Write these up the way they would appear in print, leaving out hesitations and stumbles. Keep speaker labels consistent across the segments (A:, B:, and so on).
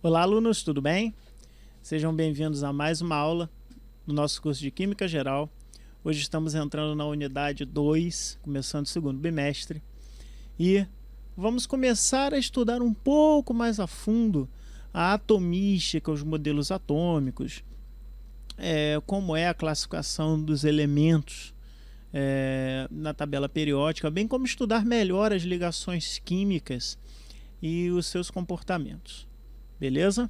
A: Olá, alunos, tudo bem? Sejam bem-vindos a mais uma aula do nosso curso de Química Geral. Hoje estamos entrando na unidade 2, começando o segundo bimestre, e vamos começar a estudar um pouco mais a fundo a atomística, os modelos atômicos, como é a classificação dos elementos na tabela periódica, bem como estudar melhor as ligações químicas e os seus comportamentos. Beleza?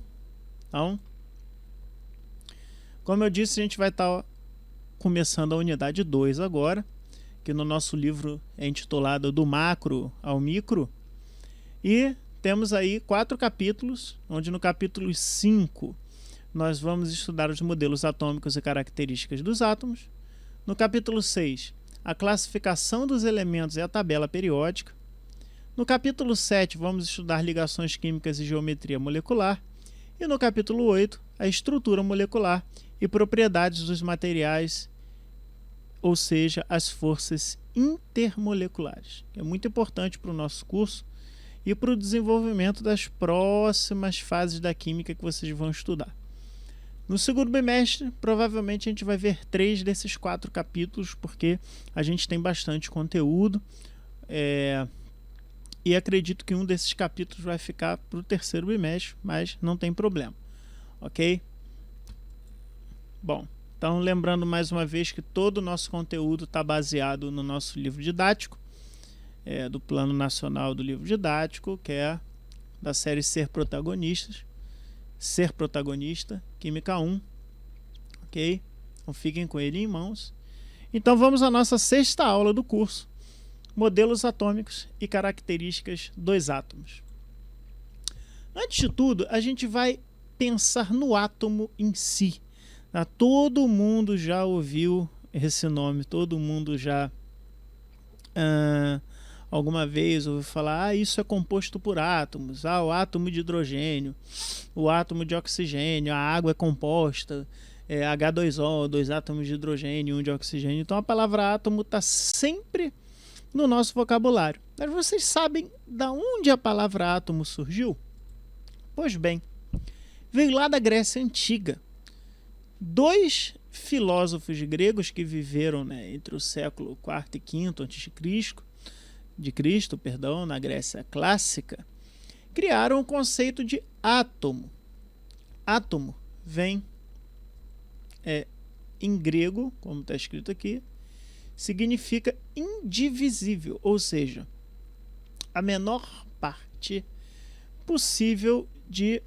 A: Então, como eu disse, a gente vai estar começando a unidade 2 agora, que no nosso livro é intitulado Do Macro ao Micro, e temos aí 4 capítulos, onde no capítulo 5 nós vamos estudar os modelos atômicos e características dos átomos. No capítulo 6, a classificação dos elementos e a tabela periódica. No capítulo 7, vamos estudar ligações químicas e geometria molecular. E no capítulo 8, a estrutura molecular e propriedades dos materiais, ou seja, as forças intermoleculares. É muito importante para o nosso curso e para o desenvolvimento das próximas fases da química que vocês vão estudar. No segundo bimestre, provavelmente a gente vai ver 3 desses 4 capítulos, porque a gente tem bastante conteúdo, e acredito que um desses capítulos vai ficar para o terceiro bimestre, mas não tem problema, ok? Bom, então lembrando mais uma vez que todo o nosso conteúdo está baseado no nosso livro didático, do Plano Nacional do Livro Didático, que é da série Ser Protagonista, Química 1, ok? Então fiquem com ele em mãos. Então vamos à nossa 6ª aula do curso, Modelos atômicos e características dos átomos. Antes de tudo, a gente vai pensar no átomo em si. Todo mundo já ouviu esse nome, todo mundo já alguma vez ouviu falar, isso é composto por átomos, o átomo de hidrogênio, o átomo de oxigênio, a água é composta, H2O, 2 átomos de hidrogênio e 1 de oxigênio. Então a palavra átomo está sempre no nosso vocabulário. Mas vocês sabem de onde a palavra átomo surgiu? Pois bem, veio lá da Grécia Antiga. 2 filósofos gregos que viveram entre o século IV e V a.C., na Grécia clássica, criaram o conceito de átomo. Átomo vem em grego, como está escrito aqui, significa indivisível, ou seja, a menor parte possível de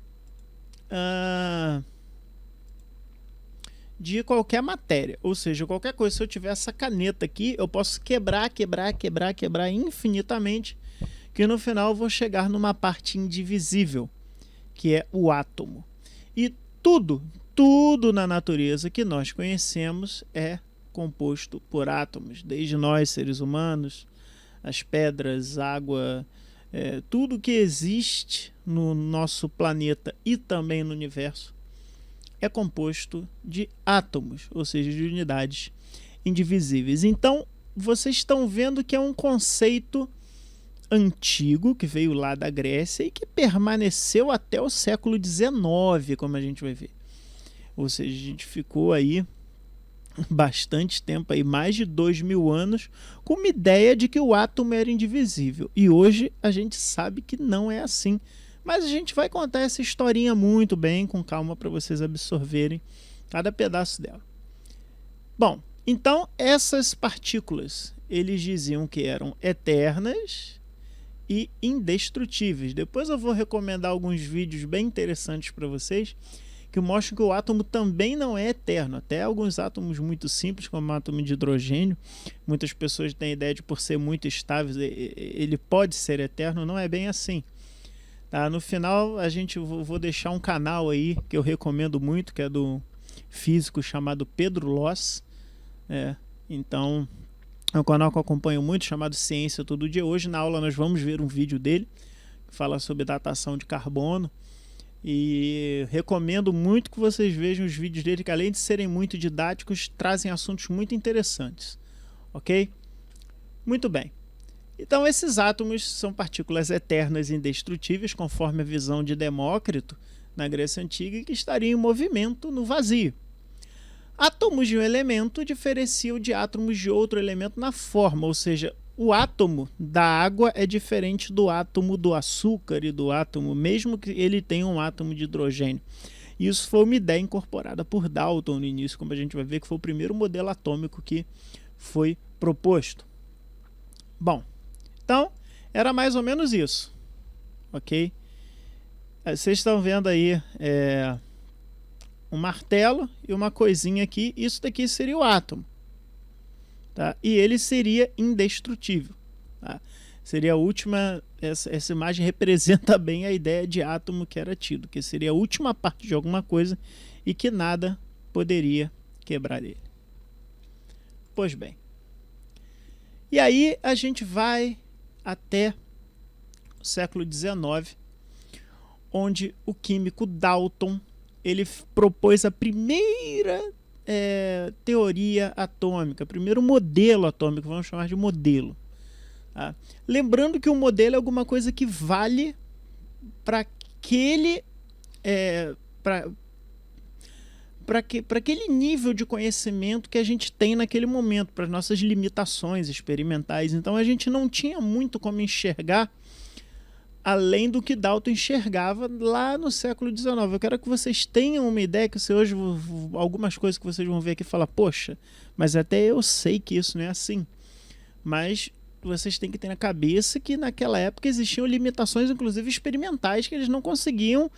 A: qualquer matéria. Ou seja, qualquer coisa, se eu tiver essa caneta aqui, eu posso quebrar infinitamente, que no final eu vou chegar numa parte indivisível, que é o átomo. E tudo na natureza que nós conhecemos é composto por átomos, desde nós, seres humanos, as pedras, água, tudo que existe no nosso planeta e também no universo é composto de átomos, ou seja, de unidades indivisíveis. Então, vocês estão vendo que é um conceito antigo, que veio lá da Grécia e que permaneceu até o século XIX, como a gente vai ver. Ou seja, a gente ficou aí bastante tempo, aí, mais de 2000 anos, com uma ideia de que o átomo era indivisível. E hoje a gente sabe que não é assim. Mas a gente vai contar essa historinha muito bem, com calma, para vocês absorverem cada pedaço dela. Bom, então essas partículas, eles diziam que eram eternas e indestrutíveis. Depois eu vou recomendar alguns vídeos bem interessantes para vocês, que mostram que o átomo também não é eterno. Até alguns átomos muito simples, como o átomo de hidrogênio, muitas pessoas têm a ideia de, por ser muito estável, ele pode ser eterno. Não é bem assim. Tá? No final, vou deixar um canal aí que eu recomendo muito, que é do físico chamado Pedro Loss. Então, é um canal que eu acompanho muito, chamado Ciência Todo Dia. Hoje, na aula, nós vamos ver um vídeo dele, que fala sobre datação de carbono. E recomendo muito que vocês vejam os vídeos dele, que além de serem muito didáticos, trazem assuntos muito interessantes. Ok? Muito bem. Então, esses átomos são partículas eternas e indestrutíveis, conforme a visão de Demócrito, na Grécia Antiga e que estaria em movimento no vazio. Átomos de um elemento diferenciam de átomos de outro elemento na forma, ou seja, o átomo da água é diferente do átomo do açúcar e do átomo, mesmo que ele tenha um átomo de hidrogênio. Isso foi uma ideia incorporada por Dalton no início, como a gente vai ver, que foi o primeiro modelo atômico que foi proposto. Bom, então era mais ou menos isso, ok? Vocês estão vendo aí um martelo e uma coisinha aqui. Isso daqui seria o átomo, tá? E ele seria indestrutível, tá? Seria a última. Essa imagem representa bem a ideia de átomo que era tido, que seria a última parte de alguma coisa e que nada poderia quebrar ele. Pois bem. E aí a gente vai até o século XIX, onde o químico Dalton ele propôs a primeira teoria atômica, primeiro modelo atômico, vamos chamar de modelo. Tá? Lembrando que o modelo é alguma coisa que vale para aquele para aquele nível de conhecimento que a gente tem naquele momento, para as nossas limitações experimentais. Então a gente não tinha muito como enxergar além do que Dalton enxergava lá no século XIX. Eu quero que vocês tenham uma ideia, que você hoje, algumas coisas que vocês vão ver aqui e falar, poxa, mas até eu sei que isso não é assim. Mas vocês têm que ter na cabeça que naquela época existiam limitações, inclusive experimentais, que eles não conseguiam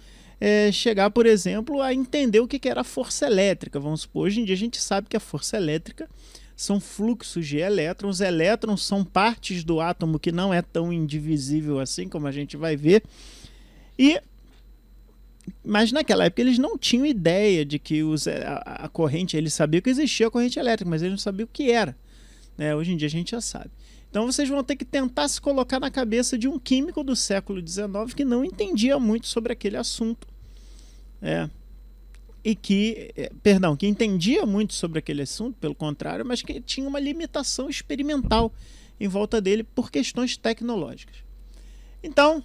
A: chegar, por exemplo, a entender o que era a força elétrica. Vamos supor, hoje em dia a gente sabe que a força elétrica são fluxos de elétrons. Os elétrons são partes do átomo que não é tão indivisível assim, como a gente vai ver. Mas naquela época eles não tinham ideia de que a corrente, eles sabiam que existia a corrente elétrica, mas eles não sabiam o que era. Hoje em dia a gente já sabe. Então vocês vão ter que tentar se colocar na cabeça de um químico do século XIX que não entendia muito sobre aquele assunto. Que entendia muito sobre aquele assunto, pelo contrário, mas que tinha uma limitação experimental em volta dele por questões tecnológicas. Então,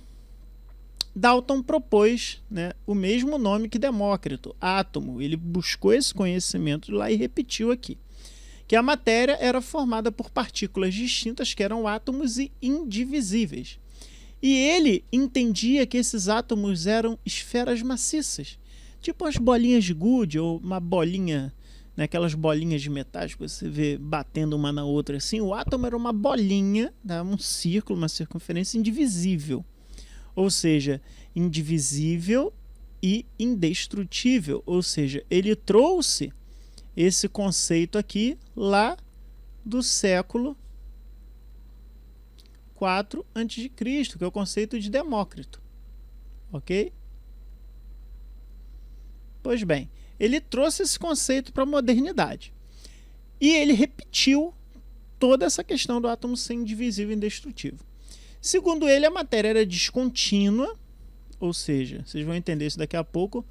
A: Dalton propôs o mesmo nome que Demócrito, átomo. Ele buscou esse conhecimento lá e repetiu aqui, que a matéria era formada por partículas distintas que eram átomos e indivisíveis. E ele entendia que esses átomos eram esferas maciças, tipo as bolinhas de gude ou uma bolinha, aquelas bolinhas de metais que você vê batendo uma na outra assim. O átomo era uma bolinha, um círculo, uma circunferência indivisível. Ou seja, indivisível e indestrutível. Ou seja, ele trouxe esse conceito aqui lá do século IV a.C., que é o conceito de Demócrito. Ok? Pois bem, ele trouxe esse conceito para a modernidade. E ele repetiu toda essa questão do átomo ser indivisível e indestrutível. Segundo ele, a matéria era descontínua, ou seja, vocês vão entender isso daqui a pouco,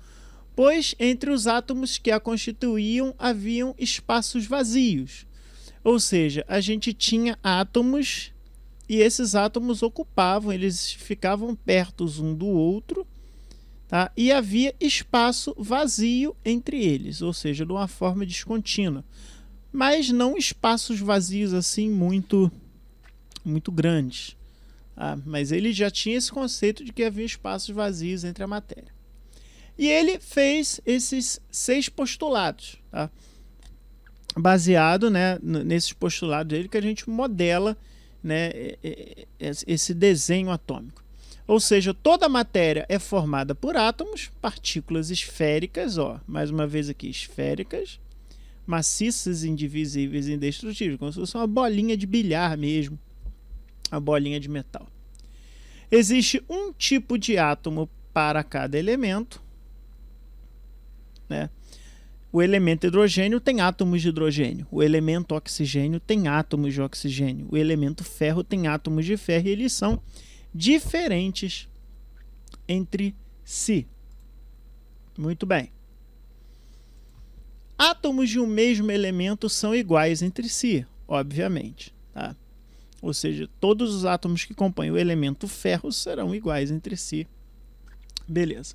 A: pois entre os átomos que a constituíam haviam espaços vazios. Ou seja, a gente tinha átomos e esses átomos ocupavam, eles ficavam perto um do outro, tá? E havia espaço vazio entre eles, ou seja, de uma forma descontínua. Mas não espaços vazios assim muito grandes. Tá? Mas ele já tinha esse conceito de que havia espaços vazios entre a matéria. E ele fez esses 6 postulados, tá? Baseado nesses postulados dele que a gente modela esse desenho atômico. Ou seja, toda a matéria é formada por átomos, partículas esféricas, mais uma vez aqui, esféricas, maciças, indivisíveis e indestrutíveis, como se fosse uma bolinha de bilhar mesmo, uma bolinha de metal. Existe um tipo de átomo para cada elemento. O elemento hidrogênio tem átomos de hidrogênio, o elemento oxigênio tem átomos de oxigênio, o elemento ferro tem átomos de ferro, e eles são diferentes entre si. Muito bem. Átomos de um mesmo elemento são iguais entre si, obviamente, tá? Ou seja, todos os átomos que compõem o elemento ferro serão iguais entre si. Beleza.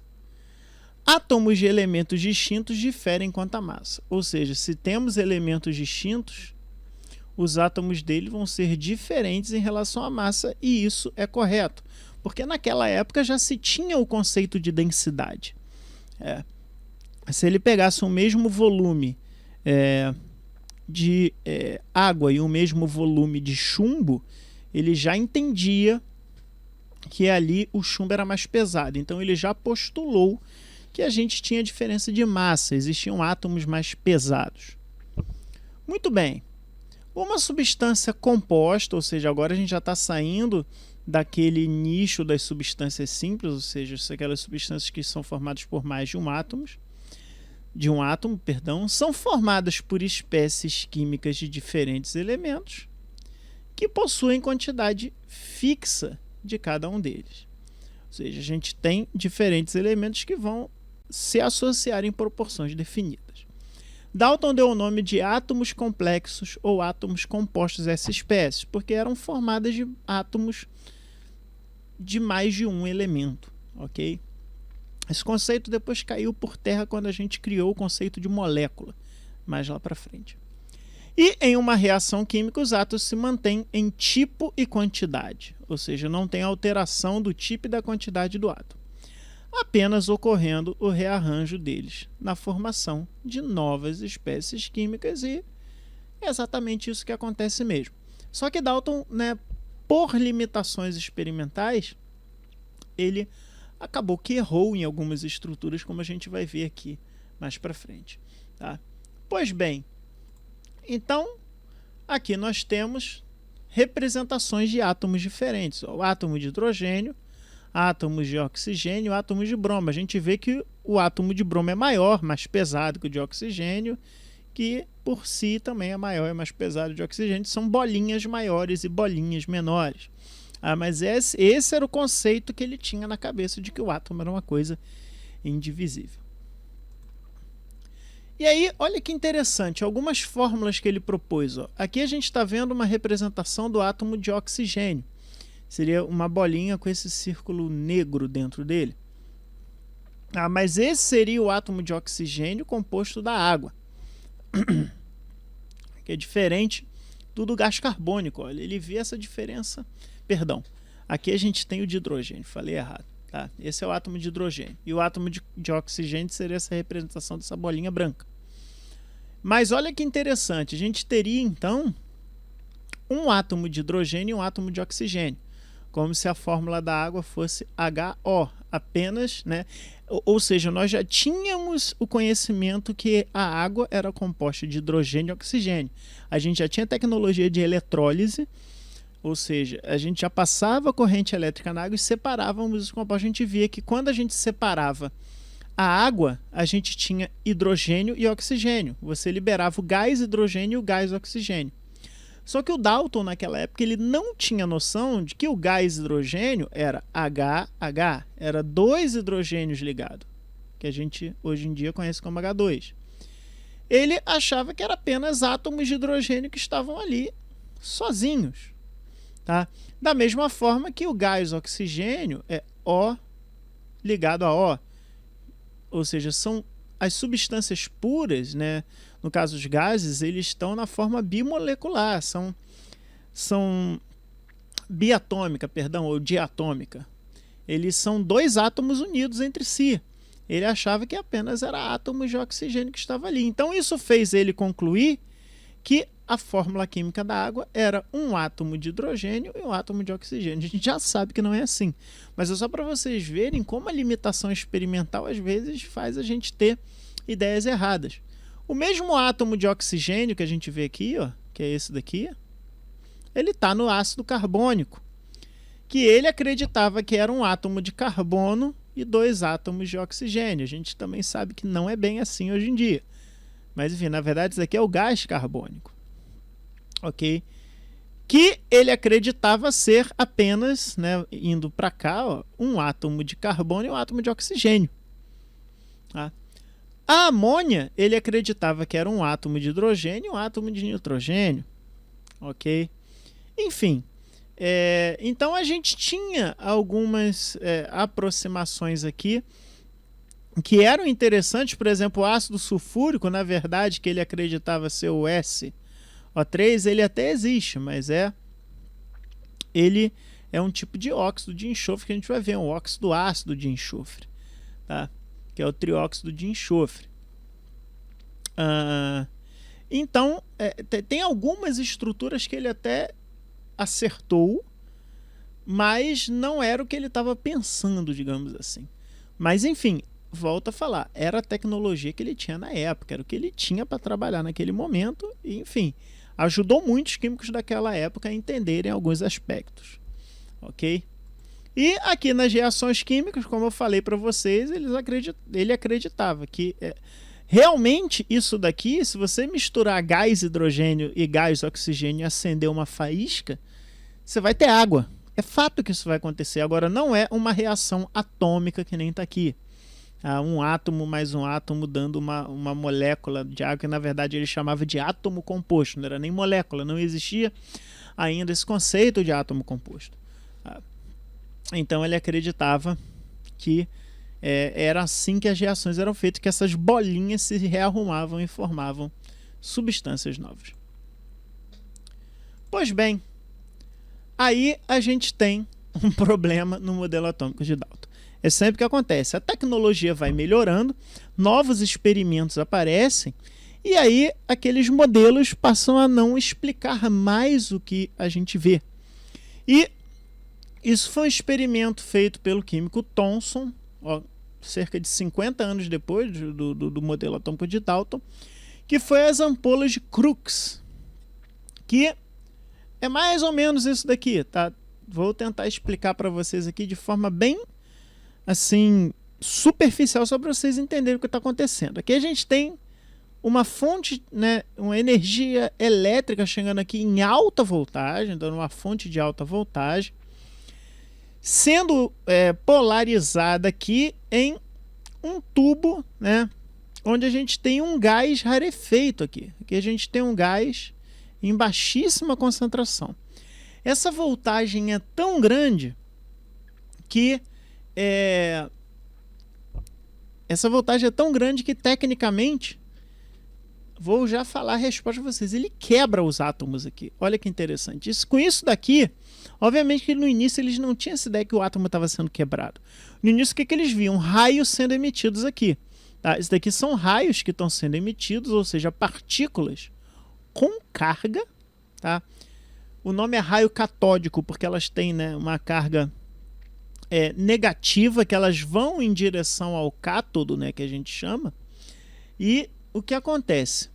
A: Átomos de elementos distintos diferem quanto à massa. Ou seja, se temos elementos distintos, os átomos dele vão ser diferentes em relação à massa, e isso é correto, porque naquela época já se tinha o conceito de densidade. Se ele pegasse o mesmo volume de água e o mesmo volume de chumbo, ele já entendia que ali o chumbo era mais pesado. Então ele já postulou que a gente tinha diferença de massa, existiam átomos mais pesados. Muito bem. Uma substância composta, ou seja, agora a gente já está saindo daquele nicho das substâncias simples, ou seja, aquelas substâncias que são formadas por mais de um átomo, são formadas por espécies químicas de diferentes elementos que possuem quantidade fixa de cada um deles. Ou seja, a gente tem diferentes elementos que vão se associar em proporções definidas. Dalton deu o nome de átomos complexos ou átomos compostos a essa espécie, porque eram formadas de átomos de mais de um elemento, ok? Esse conceito depois caiu por terra quando a gente criou o conceito de molécula, mais lá para frente. E em uma reação química, os átomos se mantêm em tipo e quantidade, ou seja, não tem alteração do tipo e da quantidade do átomo, apenas ocorrendo o rearranjo deles na formação de novas espécies químicas, e é exatamente isso que acontece mesmo. Só que Dalton, por limitações experimentais, ele acabou que errou em algumas estruturas, como a gente vai ver aqui mais para frente. Tá? Pois bem, então aqui nós temos representações de átomos diferentes. O átomo de hidrogênio, átomos de oxigênio, átomos de bromo. A gente vê que o átomo de bromo é maior, mais pesado que o de oxigênio, que por si também é maior e mais pesado de oxigênio. São bolinhas maiores e bolinhas menores. Mas esse era o conceito que ele tinha na cabeça, de que o átomo era uma coisa indivisível. E aí, olha que interessante, algumas fórmulas que ele propôs. Aqui a gente está vendo uma representação do átomo de oxigênio. Seria uma bolinha com esse círculo negro dentro dele. Mas esse seria o átomo de oxigênio composto da água. Que é diferente do gás carbônico. Olha, ele vê essa diferença. Perdão, aqui a gente tem o de hidrogênio, falei errado. Tá? Esse é o átomo de hidrogênio. E o átomo de oxigênio seria essa representação dessa bolinha branca. Mas olha que interessante, a gente teria então um átomo de hidrogênio e um átomo de oxigênio, como se a fórmula da água fosse HO, apenas, ou seja, nós já tínhamos o conhecimento que a água era composta de hidrogênio e oxigênio. A gente já tinha tecnologia de eletrólise, ou seja, a gente já passava corrente elétrica na água e separávamos os compostos. A gente via que quando a gente separava a água, a gente tinha hidrogênio e oxigênio. Você liberava o gás hidrogênio e o gás oxigênio. Só que o Dalton, naquela época, ele não tinha noção de que o gás hidrogênio era HH, era dois hidrogênios ligados, que a gente hoje em dia conhece como H2. Ele achava que era apenas átomos de hidrogênio que estavam ali sozinhos. Tá? Da mesma forma que o gás oxigênio é O ligado a O. Ou seja, são as substâncias puras, no caso os gases, eles estão na forma bimolecular, são biatômica, ou diatômica. Eles são dois átomos unidos entre si. Ele achava que apenas era átomos de oxigênio que estava ali. Então isso fez ele concluir que a fórmula química da água era um átomo de hidrogênio e um átomo de oxigênio. A gente já sabe que não é assim, mas é só para vocês verem como a limitação experimental às vezes faz a gente ter ideias erradas. O mesmo átomo de oxigênio que a gente vê aqui, que é esse daqui, ele está no ácido carbônico, que ele acreditava que era um átomo de carbono e dois átomos de oxigênio. A gente também sabe que não é bem assim hoje em dia. Mas, enfim, na verdade, isso aqui é o gás carbônico. Ok? Que ele acreditava ser apenas, indo para cá, um átomo de carbono e um átomo de oxigênio. Tá? A amônia, ele acreditava que era um átomo de hidrogênio e um átomo de nitrogênio. Ok? Enfim, então a gente tinha algumas aproximações aqui que eram interessantes, por exemplo, o ácido sulfúrico, na verdade, que ele acreditava ser o SO3, ele até existe, mas ele é um tipo de óxido de enxofre que a gente vai ver, um óxido ácido de enxofre, tá? Que é o trióxido de enxofre. Então, tem algumas estruturas que ele até acertou, mas não era o que ele estava pensando, digamos assim. Mas, enfim, volto a falar, era a tecnologia que ele tinha na época, era o que ele tinha para trabalhar naquele momento, e, enfim, ajudou muitos químicos daquela época a entenderem alguns aspectos, ok? E aqui nas reações químicas, como eu falei para vocês, ele acreditava que realmente isso daqui, se você misturar gás hidrogênio e gás oxigênio e acender uma faísca, você vai ter água. É fato que isso vai acontecer. Agora, não é uma reação atômica que nem está aqui. Um átomo mais um átomo dando uma molécula de água, que na verdade ele chamava de átomo composto. Não era nem molécula, não existia ainda esse conceito de átomo composto. Então ele acreditava que era assim que as reações eram feitas, que essas bolinhas se rearrumavam e formavam substâncias novas. Pois bem, aí a gente tem um problema no modelo atômico de Dalton. É sempre o que acontece, a tecnologia vai melhorando, novos experimentos aparecem, e aí aqueles modelos passam a não explicar mais o que a gente vê. E isso foi um experimento feito pelo químico Thomson, cerca de 50 anos depois do modelo atômico de Dalton, que foi as ampolas de Crookes, que é mais ou menos isso daqui, tá? Vou tentar explicar para vocês aqui de forma bem assim superficial, só para vocês entenderem o que está acontecendo. Aqui a gente tem uma fonte, né, uma energia elétrica chegando aqui em alta voltagem, então uma fonte de alta voltagem, sendo polarizada aqui em um tubo, né, onde a gente tem um gás rarefeito aqui. Aqui a gente tem um gás em baixíssima concentração. Essa voltagem é tão grande que tecnicamente, vou já falar a resposta para vocês, ele quebra os átomos aqui. Olha que interessante. Com isso daqui, obviamente que no início eles não tinham essa ideia que o átomo estava sendo quebrado. No início, o que eles viam? Raios sendo emitidos aqui. Tá? Isso daqui são raios que estão sendo emitidos, ou seja, partículas com carga. Tá? O nome é raio catódico porque elas têm, né, uma carga negativa, que elas vão em direção ao cátodo, né, que a gente chama. E o que acontece?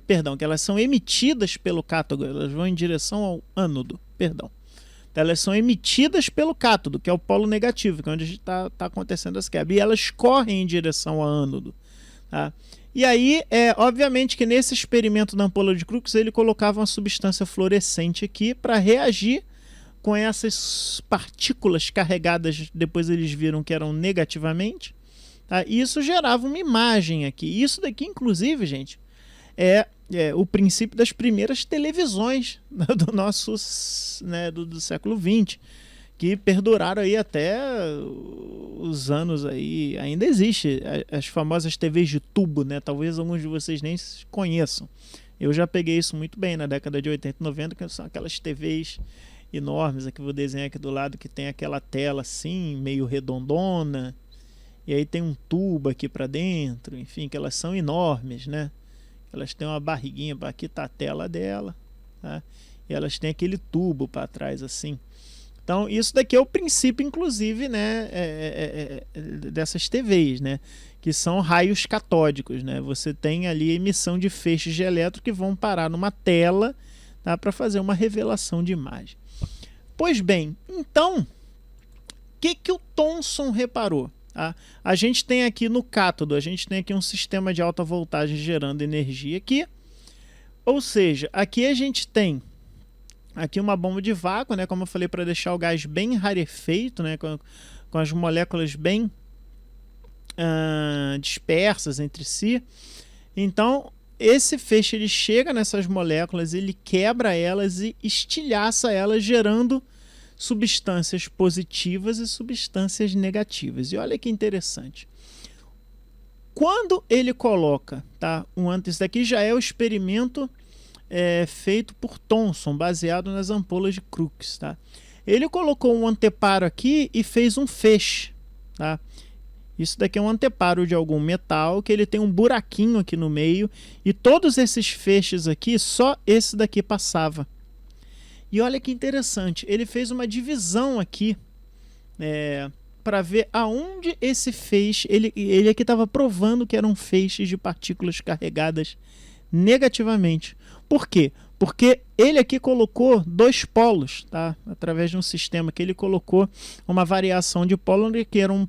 A: Perdão, que elas são emitidas pelo cátodo, elas vão em direção ao ânodo, perdão. Então, elas são emitidas pelo cátodo, que é o polo negativo, que é onde está acontecendo as quebras, e elas correm em direção ao ânodo. Tá? E aí, obviamente que nesse experimento da ampola de Crookes, ele colocava uma substância fluorescente aqui para reagir com essas partículas carregadas, depois eles viram que eram negativamente, tá? E isso gerava uma imagem aqui. Isso daqui, inclusive, gente, é o princípio das primeiras televisões do nosso, né, do século XX, que perduraram aí até os anos aí. Ainda existe as famosas TVs de tubo, né? Talvez alguns de vocês nem conheçam. Eu já peguei isso muito bem na década de 80 e 90, que são aquelas TVs enormes. Aqui vou desenhar aqui do lado, que tem aquela tela assim, meio redondona, e aí tem um tubo aqui para dentro, enfim, que elas são enormes, né? Elas têm uma barriguinha, aqui tá a tela dela, tá? E elas têm aquele tubo para trás assim. Então isso daqui é o princípio, inclusive, né, dessas TVs, né, que são raios catódicos, né? Você tem ali a emissão de feixes de elétron que vão parar numa tela, tá, para fazer uma revelação de imagem. Pois bem, então, o que o Thomson reparou? Tá? A gente tem aqui no cátodo, a gente tem aqui um sistema de alta voltagem gerando energia aqui, ou seja, aqui a gente tem aqui uma bomba de vácuo, né, como eu falei, para deixar o gás bem rarefeito, né, com as moléculas bem dispersas entre si. Então, esse feixe ele chega nessas moléculas, ele quebra elas e estilhaça elas, gerando substâncias positivas e substâncias negativas. E olha que interessante. Quando ele coloca, tá, isso daqui já é o experimento feito por Thomson, baseado nas ampolas de Crookes, tá? Ele colocou um anteparo aqui e fez um feixe, tá? Isso daqui é um anteparo de algum metal que ele tem um buraquinho aqui no meio e todos esses feixes aqui, só esse daqui passava. E olha que interessante, ele fez uma divisão aqui para ver aonde esse feixe, ele aqui estava provando que eram feixes de partículas carregadas negativamente. Por quê? Porque ele aqui colocou dois polos, tá? Através de um sistema que ele colocou uma variação de polo, onde que era um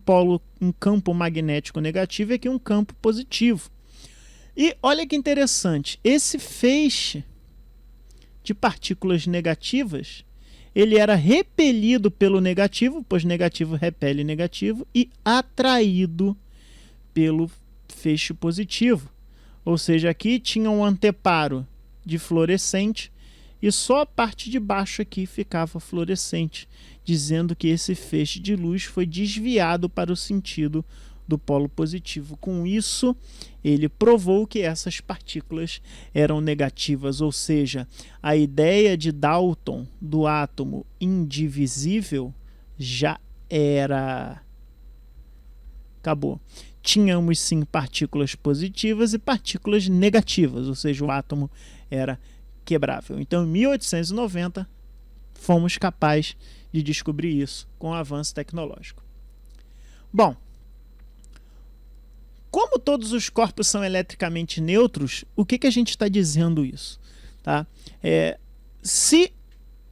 A: campo magnético negativo e aqui um campo positivo. E olha que interessante, esse feixe de partículas negativas, ele era repelido pelo negativo, pois negativo repele negativo, e atraído pelo feixe positivo. Ou seja, aqui tinha um anteparo de fluorescente e só a parte de baixo aqui ficava fluorescente, dizendo que esse feixe de luz foi desviado para o sentido do polo positivo. Com isso, ele provou que essas partículas eram negativas, ou seja, a ideia de Dalton do átomo indivisível já era. Acabou. Tínhamos sim partículas positivas e partículas negativas, ou seja, o átomo era quebrável. Então, em 1890, fomos capazes de descobrir isso com o avanço tecnológico. Bom, como todos os corpos são eletricamente neutros, o que a gente está dizendo isso? Tá? Se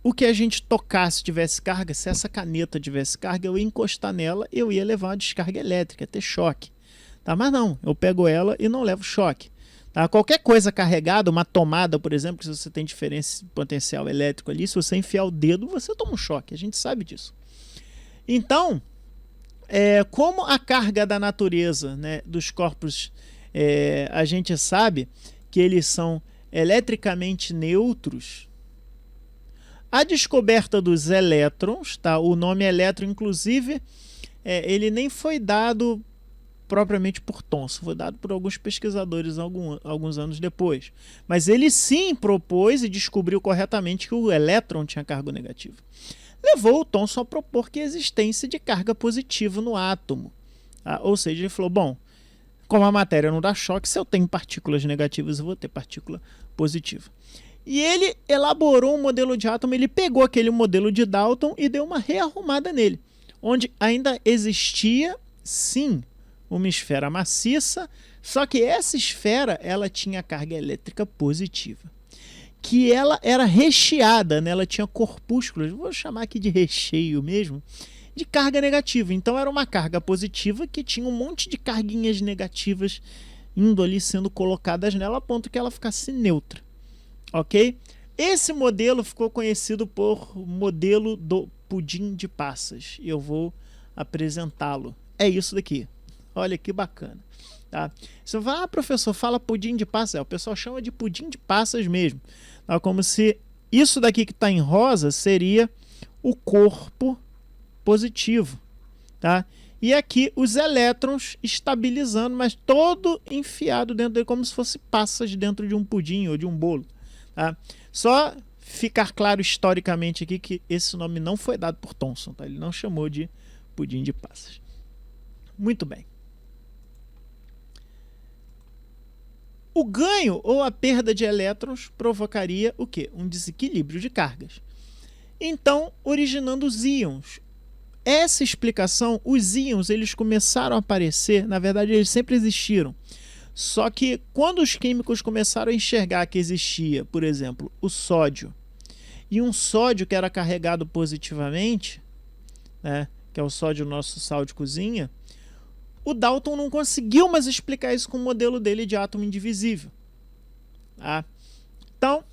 A: o que a gente tocasse tivesse carga, se essa caneta tivesse carga, eu ia encostar nela, eu ia levar uma descarga elétrica, ter choque. Tá? Mas não, eu pego ela e não levo choque. Tá? Qualquer coisa carregada, uma tomada, por exemplo, se você tem diferença de potencial elétrico ali, se você enfiar o dedo, você toma um choque, a gente sabe disso. Então, como a carga da natureza, né, dos corpos, a gente sabe que eles são eletricamente neutros, a descoberta dos elétrons, tá? O nome elétron, inclusive, ele nem foi dado propriamente por Thomson, foi dado por alguns pesquisadores alguns anos depois. Mas ele sim propôs e descobriu corretamente que o elétron tinha carga negativa. Levou o Thomson a propor que a existência de carga positiva no átomo. Tá? Ou seja, ele falou, bom, como a matéria não dá choque, se eu tenho partículas negativas, eu vou ter partícula positiva. E ele elaborou um modelo de átomo, ele pegou aquele modelo de Dalton e deu uma rearrumada nele, onde ainda existia, sim, uma esfera maciça, só que essa esfera ela tinha carga elétrica positiva, que ela era recheada, né? Ela tinha corpúsculos, vou chamar aqui de recheio mesmo, de carga negativa. Então era uma carga positiva que tinha um monte de carguinhas negativas indo ali sendo colocadas nela, a ponto que ela ficasse neutra. Ok? Esse modelo ficou conhecido por modelo do pudim de passas. E eu vou apresentá-lo. É isso daqui. Olha que bacana. Tá? Você vai, professor, fala pudim de passas. O pessoal chama de pudim de passas mesmo. Tá? Como se isso daqui que está em rosa seria o corpo positivo. Tá? E aqui os elétrons estabilizando, mas todo enfiado dentro dele, como se fosse passas dentro de um pudim ou de um bolo. Tá? Só ficar claro historicamente aqui que esse nome não foi dado por Thomson, tá? Ele não chamou de pudim de passas. Muito bem. O ganho ou a perda de elétrons provocaria o quê? Um desequilíbrio de cargas. Então, originando os íons. Essa explicação, os íons, eles começaram a aparecer, na verdade eles sempre existiram. Só que quando os químicos começaram a enxergar que existia, por exemplo, o sódio, e um sódio que era carregado positivamente, né, que é o sódio nosso sal de cozinha, o Dalton não conseguiu mais explicar isso com o modelo dele de átomo indivisível. Tá? Então,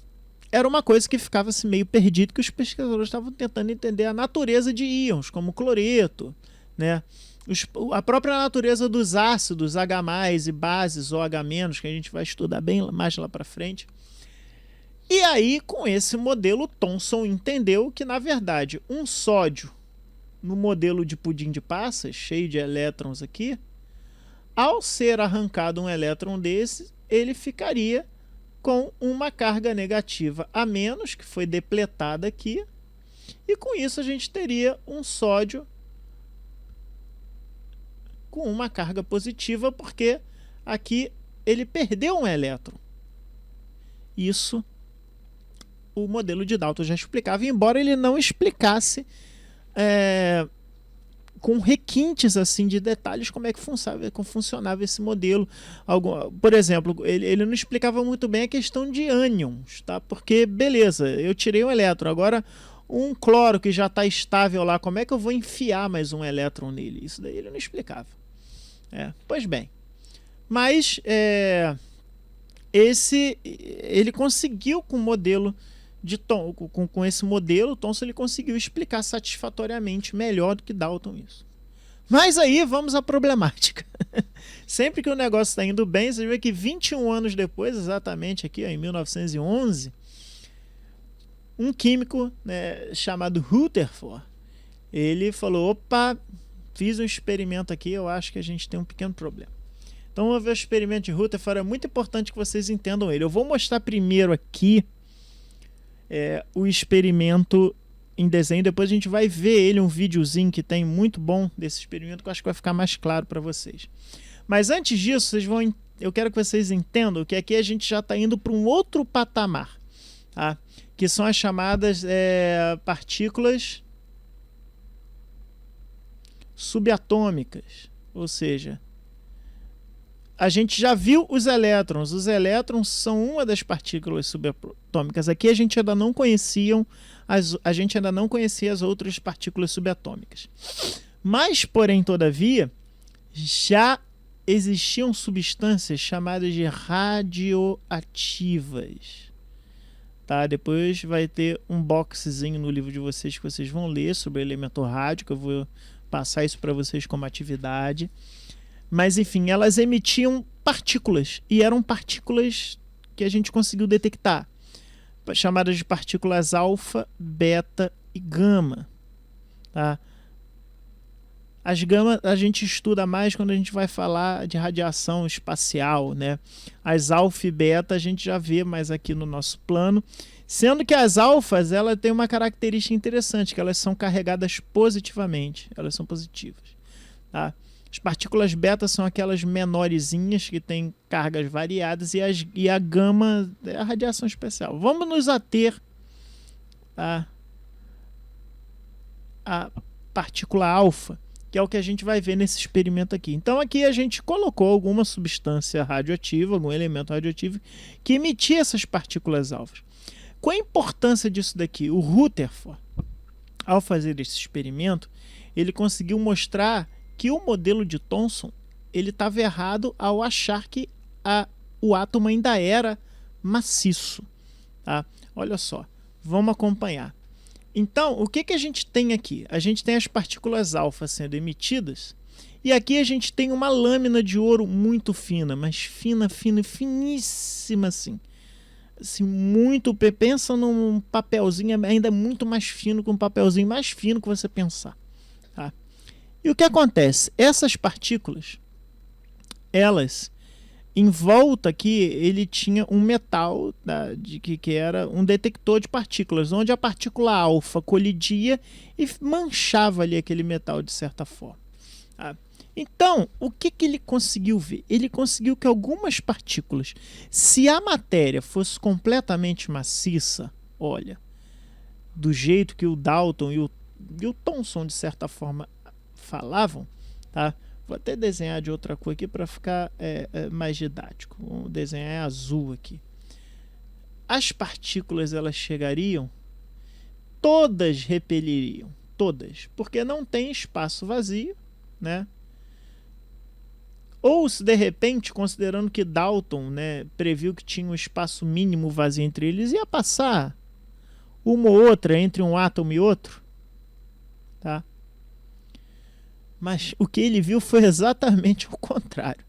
A: era uma coisa que ficava assim, meio perdido, que os pesquisadores estavam tentando entender a natureza de íons, como cloreto, né? A própria natureza dos ácidos H+, e bases OH-, que a gente vai estudar bem mais lá para frente. E aí, com esse modelo, Thomson entendeu que, na verdade, um sódio no modelo de pudim de passas, cheio de elétrons aqui, ao ser arrancado um elétron desse, ele ficaria com uma carga negativa a menos, que foi depletada aqui, e com isso a gente teria um sódio com uma carga positiva, porque aqui ele perdeu um elétron. Isso o modelo de Dalton já explicava, embora ele não explicasse com requintes assim de detalhes como é que funcionava esse modelo. Por exemplo, ele não explicava muito bem a questão de ânions, tá? Porque, beleza, eu tirei um elétron, agora um cloro que já está estável lá, como é que eu vou enfiar mais um elétron nele? Isso daí ele não explicava. Pois bem, mas ele conseguiu com o modelo com esse modelo, Thomson ele conseguiu explicar satisfatoriamente melhor do que Dalton isso. Mas aí vamos à problemática. Sempre que o negócio está indo bem, você vê que 21 anos depois, exatamente aqui, em 1911, um químico, né, chamado Rutherford, ele falou, opa, fiz um experimento aqui, eu acho que a gente tem um pequeno problema. Então vamos ver o experimento de Rutherford, é muito importante que vocês entendam ele. Eu vou mostrar primeiro aqui o experimento em desenho, depois a gente vai ver ele, um videozinho que tem muito bom desse experimento, que eu acho que vai ficar mais claro para vocês. Mas antes disso, eu quero que vocês entendam que aqui a gente já está indo para um outro patamar, tá? Que são as chamadas partículas subatômicas, ou seja, a gente já viu os elétrons. Os elétrons são uma das partículas subatômicas. Aqui a gente ainda não conhecia as outras partículas subatômicas. Mas, porém, todavia, já existiam substâncias chamadas de radioativas. Tá? Depois vai ter um boxezinho no livro de vocês que vocês vão ler sobre o elemento rádio, que eu vou passar isso para vocês como atividade. Mas, enfim, elas emitiam partículas, e eram partículas que a gente conseguiu detectar, chamadas de partículas alfa, beta e gama. Tá? As gama a gente estuda mais quando a gente vai falar de radiação espacial, né? As alfa e beta a gente já vê mais aqui no nosso plano, sendo que as alfas ela tem uma característica interessante, que elas são carregadas positivamente, elas são positivas. Tá? As partículas beta são aquelas menorzinhas que têm cargas variadas, e a gama é a radiação especial. Vamos nos ater à partícula alfa, que é o que a gente vai ver nesse experimento aqui. Então aqui a gente colocou alguma substância radioativa, algum elemento radioativo que emitia essas partículas alfas. Qual a importância disso daqui? O Rutherford, ao fazer esse experimento, ele conseguiu mostrar que o modelo de Thomson ele estava errado ao achar que o átomo ainda era maciço. Tá? Olha só, vamos acompanhar. Então, o que a gente tem aqui? A gente tem as partículas alfa sendo emitidas, e aqui a gente tem uma lâmina de ouro muito fina, mas fina, finíssima assim. Assim, muito, pensa num papelzinho ainda muito mais fino, com um papelzinho mais fino que você pensar. Tá? E o que acontece? Essas partículas, elas, em volta aqui, ele tinha um metal, tá, que era um detector de partículas, onde a partícula alfa colidia e manchava ali aquele metal de certa forma. Tá? Então, o que ele conseguiu ver? Ele conseguiu que algumas partículas, se a matéria fosse completamente maciça, olha, do jeito que o Dalton e o Thomson, de certa forma, falavam, tá? Vou até desenhar de outra cor aqui para ficar mais didático. Vou desenhar azul aqui. As partículas, elas chegariam, todas repeliriam, todas, porque não tem espaço vazio, né? Ou se de repente, considerando que Dalton, né, previu que tinha um espaço mínimo vazio entre eles, ia passar uma ou outra entre um átomo e outro, tá? Mas o que ele viu foi exatamente o contrário.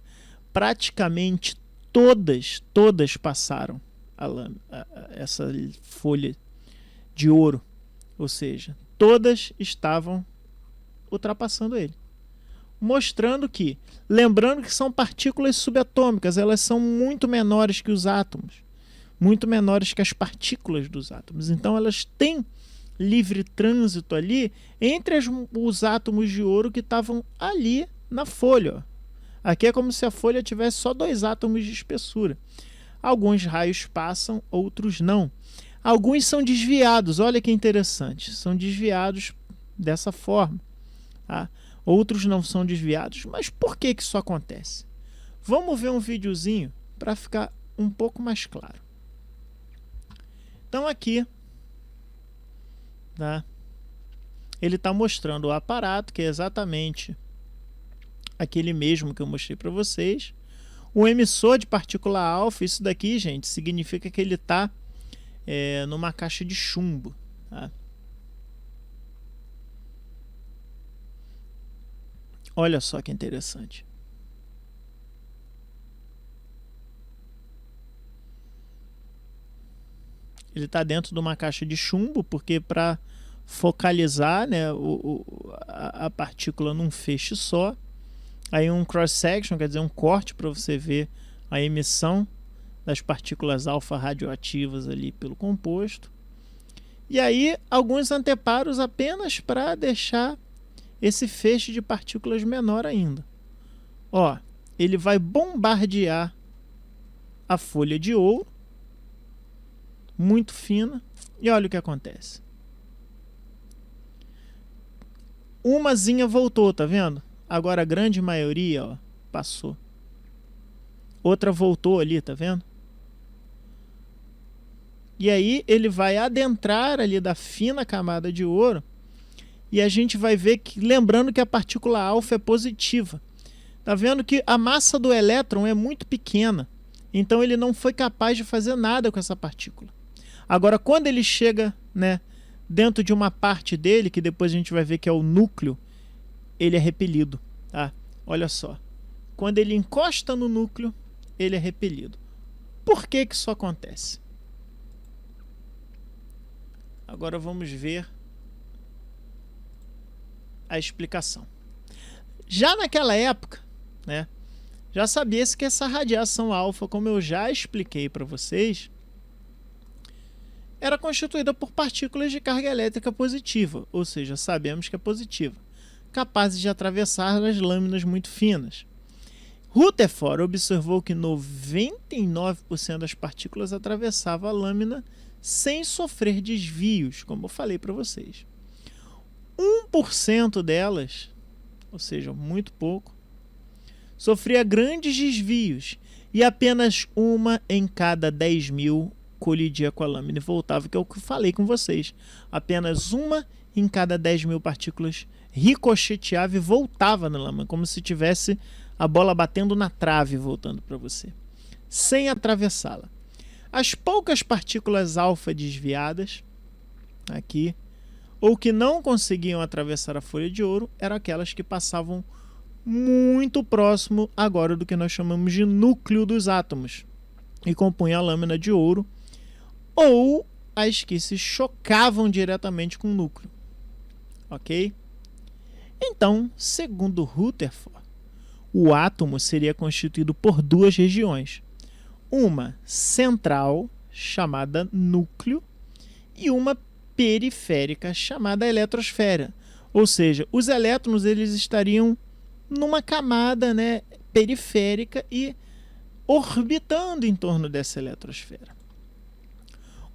A: Praticamente todas passaram essa folha de ouro. Ou seja, todas estavam ultrapassando ele. Mostrando que, lembrando que são partículas subatômicas, elas são muito menores que os átomos, muito menores que as partículas dos átomos. Então elas têm livre trânsito ali entre os átomos de ouro que estavam ali na folha. Ó. Aqui é como se a folha tivesse só 2 átomos de espessura. Alguns raios passam, outros não. Alguns são desviados, olha que interessante, são desviados dessa forma. Tá? Outros não são desviados. Mas por que isso acontece? Vamos ver um videozinho para ficar um pouco mais claro. Então aqui, tá? Ele está mostrando o aparato, que é exatamente aquele mesmo que eu mostrei para vocês. O emissor de partícula alfa, isso daqui, gente, significa que ele está numa caixa de chumbo. Tá? Olha só que interessante. Ele está dentro de uma caixa de chumbo, porque para focalizar, né, a partícula num feixe só, aí um cross-section, quer dizer, um corte para você ver a emissão das partículas alfa radioativas ali pelo composto. E aí alguns anteparos apenas para deixar esse feixe de partículas menor ainda. Ó, ele vai bombardear a folha de ouro, muito fina, e olha o que acontece. Umazinha voltou, tá vendo? Agora a grande maioria, ó, passou. Outra voltou ali, tá vendo? E aí ele vai adentrar ali da fina camada de ouro. E a gente vai ver que, lembrando que a partícula alfa é positiva. Tá vendo que a massa do elétron é muito pequena. Então ele não foi capaz de fazer nada com essa partícula. Agora, quando ele chega, né, dentro de uma parte dele, que depois a gente vai ver que é o núcleo, ele é repelido. Tá? Olha só. Quando ele encosta no núcleo, ele é repelido. Por que isso acontece? Agora vamos ver a explicação. Já naquela época, né, já sabia-se que essa radiação alfa, como eu já expliquei para vocês, era constituída por partículas de carga elétrica positiva, ou seja, sabemos que é positiva, capazes de atravessar as lâminas muito finas. Rutherford observou que 99% das partículas atravessavam a lâmina sem sofrer desvios, como eu falei para vocês. 1% delas, ou seja, muito pouco, sofria grandes desvios e apenas uma em cada 10.000 colidia com a lâmina e voltava, que é o que eu falei com vocês. Apenas uma em cada 10.000 partículas ricocheteava e voltava na lâmina, como se tivesse a bola batendo na trave e voltando para você, sem atravessá-la. As poucas partículas alfa desviadas, aqui, ou que não conseguiam atravessar a folha de ouro, eram aquelas que passavam muito próximo agora do que nós chamamos de núcleo dos átomos e compunham a lâmina de ouro, ou as que se chocavam diretamente com o núcleo. Ok? Então, segundo Rutherford, o átomo seria constituído por 2 regiões. Uma central, chamada núcleo, e uma periférica, chamada eletrosfera. Ou seja, os elétrons eles estariam numa camada, né, periférica e orbitando em torno dessa eletrosfera.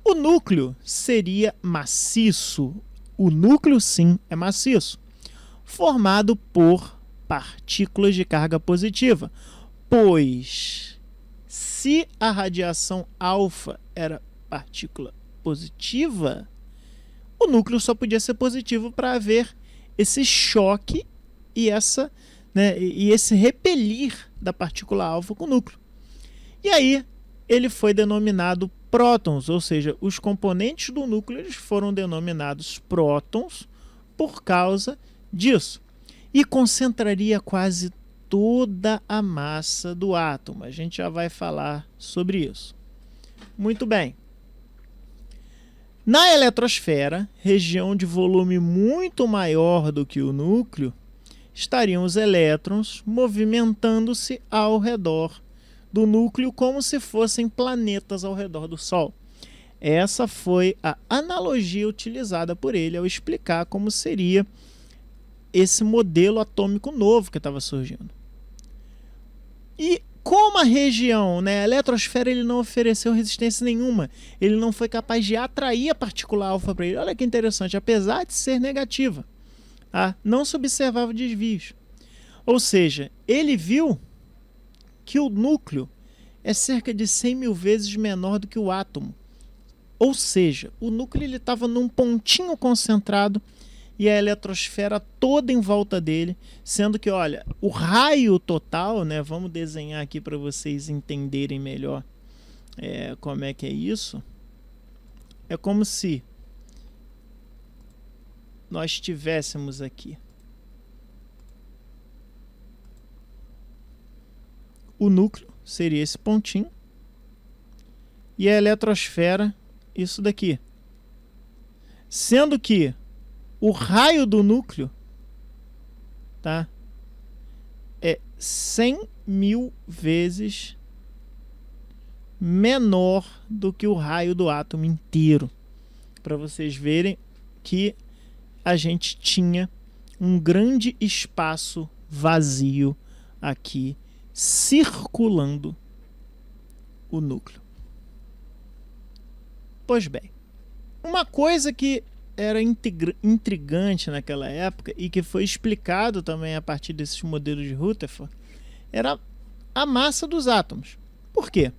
A: O núcleo seria maciço. O núcleo, sim, é maciço, formado por partículas de carga positiva, pois se a radiação alfa era partícula positiva, o núcleo só podia ser positivo para haver esse choque e esse repelir da partícula alfa com o núcleo. E aí ele foi denominado prótons, ou seja, os componentes do núcleo eles foram denominados prótons por causa disso. E concentraria quase toda a massa do átomo. A gente já vai falar sobre isso. Muito bem. Na eletrosfera, região de volume muito maior do que o núcleo, estariam os elétrons movimentando-se ao redor do núcleo como se fossem planetas ao redor do Sol. Essa foi a analogia utilizada por ele ao explicar como seria esse modelo atômico novo que estava surgindo. E como a região, né, a eletrosfera, ele não ofereceu resistência nenhuma, ele não foi capaz de atrair a partícula alfa para ele. Olha que interessante, apesar de ser negativa, não se observava desvios. Ou seja, ele viu que o núcleo é cerca de 100 mil vezes menor do que o átomo. Ou seja, o núcleo estava num pontinho concentrado e a eletrosfera toda em volta dele, sendo que, olha, o raio total, né, vamos desenhar aqui para vocês entenderem melhor como é que é isso. É como se nós tivéssemos aqui o núcleo, seria esse pontinho, e a eletrosfera, isso daqui. Sendo que o raio do núcleo, tá, é 100 mil vezes menor do que o raio do átomo inteiro. Para vocês verem que a gente tinha um grande espaço vazio aqui circulando o núcleo. Pois bem, uma coisa que era intrigante naquela época e que foi explicado também a partir desses modelos de Rutherford era a massa dos átomos. Por quê?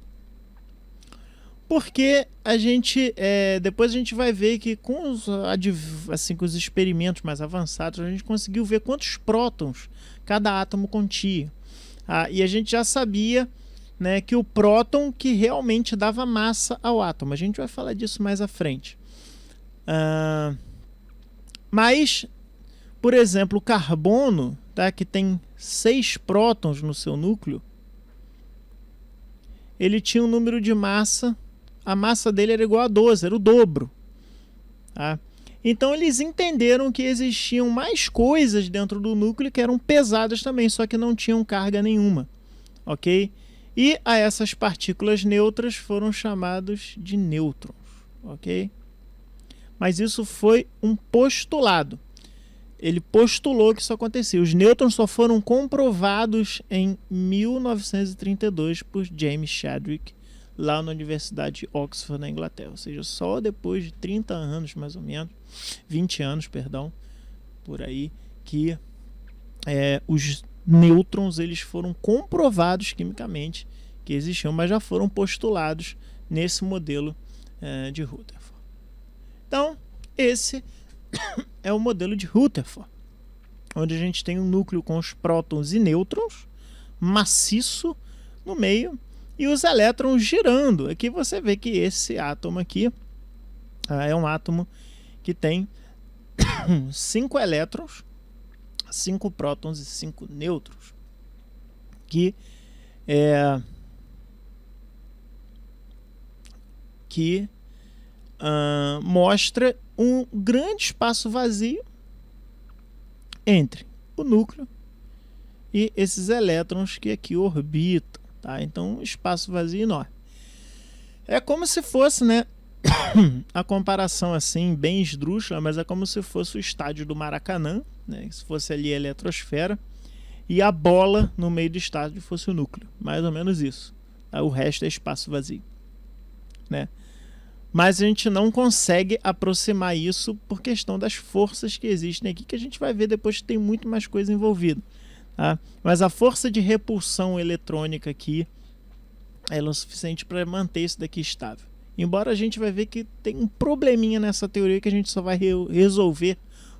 A: Porque a gente depois a gente vai ver que com os experimentos mais avançados a gente conseguiu ver quantos prótons cada átomo continha. E a gente já sabia, né, que o próton que realmente dava massa ao átomo. A gente vai falar disso mais à frente. Mas, por exemplo, o carbono, tá, que tem 6 prótons no seu núcleo, ele tinha um número de massa, a massa dele era igual a 12, era o dobro. Tá? Então eles entenderam que existiam mais coisas dentro do núcleo que eram pesadas também, só que não tinham carga nenhuma. Ok? E a essas partículas neutras foram chamados de nêutrons. Ok? Mas isso foi um postulado. Ele postulou que isso acontecia. Os nêutrons só foram comprovados em 1932 por James Chadwick, lá na Universidade de Oxford, na Inglaterra. Ou seja, só depois de 30 anos, mais ou menos, 20 anos, perdão, por aí, que os nêutrons eles foram comprovados quimicamente que existiam, mas já foram postulados nesse modelo de Rutherford. Então, esse é o modelo de Rutherford, onde a gente tem um núcleo com os prótons e nêutrons, maciço no meio, e os elétrons girando. Aqui você vê que esse átomo aqui é um átomo que tem 5 elétrons, 5 prótons e 5 nêutrons, que mostra um grande espaço vazio entre o núcleo e esses elétrons que aqui orbitam, tá? Então, um espaço vazio enorme. É como se fosse, né, a comparação assim, bem esdrúxula, mas é como se fosse o estádio do Maracanã, né, se fosse ali a eletrosfera, e a bola no meio do estádio fosse o núcleo. Mais ou menos isso. Tá? O resto é espaço vazio, né? Mas a gente não consegue aproximar isso por questão das forças que existem aqui, que a gente vai ver depois que tem muito mais coisa envolvida. Tá? Mas a força de repulsão eletrônica aqui é o suficiente para manter isso daqui estável. Embora a gente vai ver que tem um probleminha nessa teoria que a gente só vai resolver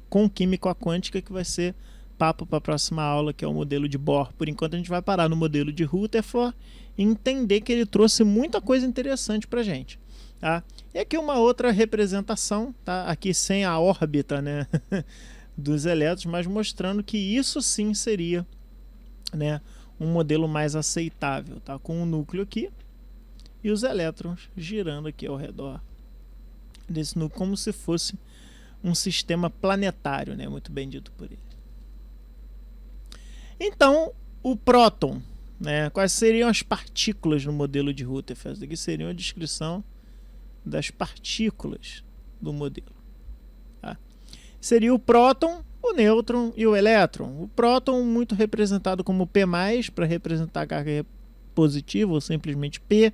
A: com química quântica, que vai ser papo para a próxima aula, que é o modelo de Bohr. Por enquanto a gente vai parar no modelo de Rutherford e entender que ele trouxe muita coisa interessante para a gente. Tá? E aqui uma outra representação, tá? Aqui sem a órbita, né, dos elétrons, mas mostrando que isso sim seria, né, um modelo mais aceitável, tá? Com o núcleo aqui e os elétrons girando aqui ao redor desse núcleo, como se fosse um sistema planetário, né? Muito bem dito por ele. Então, o próton, né? Quais seriam as partículas no modelo de Rutherford? Aqui seria uma descrição das partículas do modelo. Tá? Seria o próton, o nêutron e o elétron. O próton muito representado como P+, para representar a carga positiva, ou simplesmente P.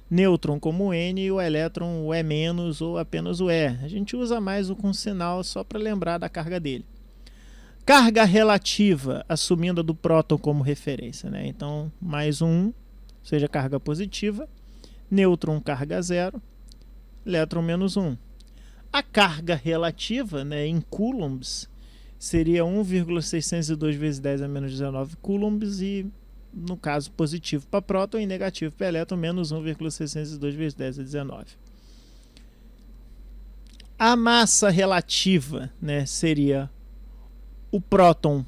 A: Nêutron como N e o elétron o E- ou apenas o E. A gente usa mais o com sinal só para lembrar da carga dele. Carga relativa, assumindo a do próton como referência, né? Então, mais um, seja carga positiva. Nêutron, carga 0. Elétron, menos 1. A carga relativa, né, em coulombs, seria 1,602 vezes 10 a menos 19 coulombs e, no caso, positivo para próton e negativo para elétron, menos 1,602 vezes 10 a 19. A massa relativa, né, seria o próton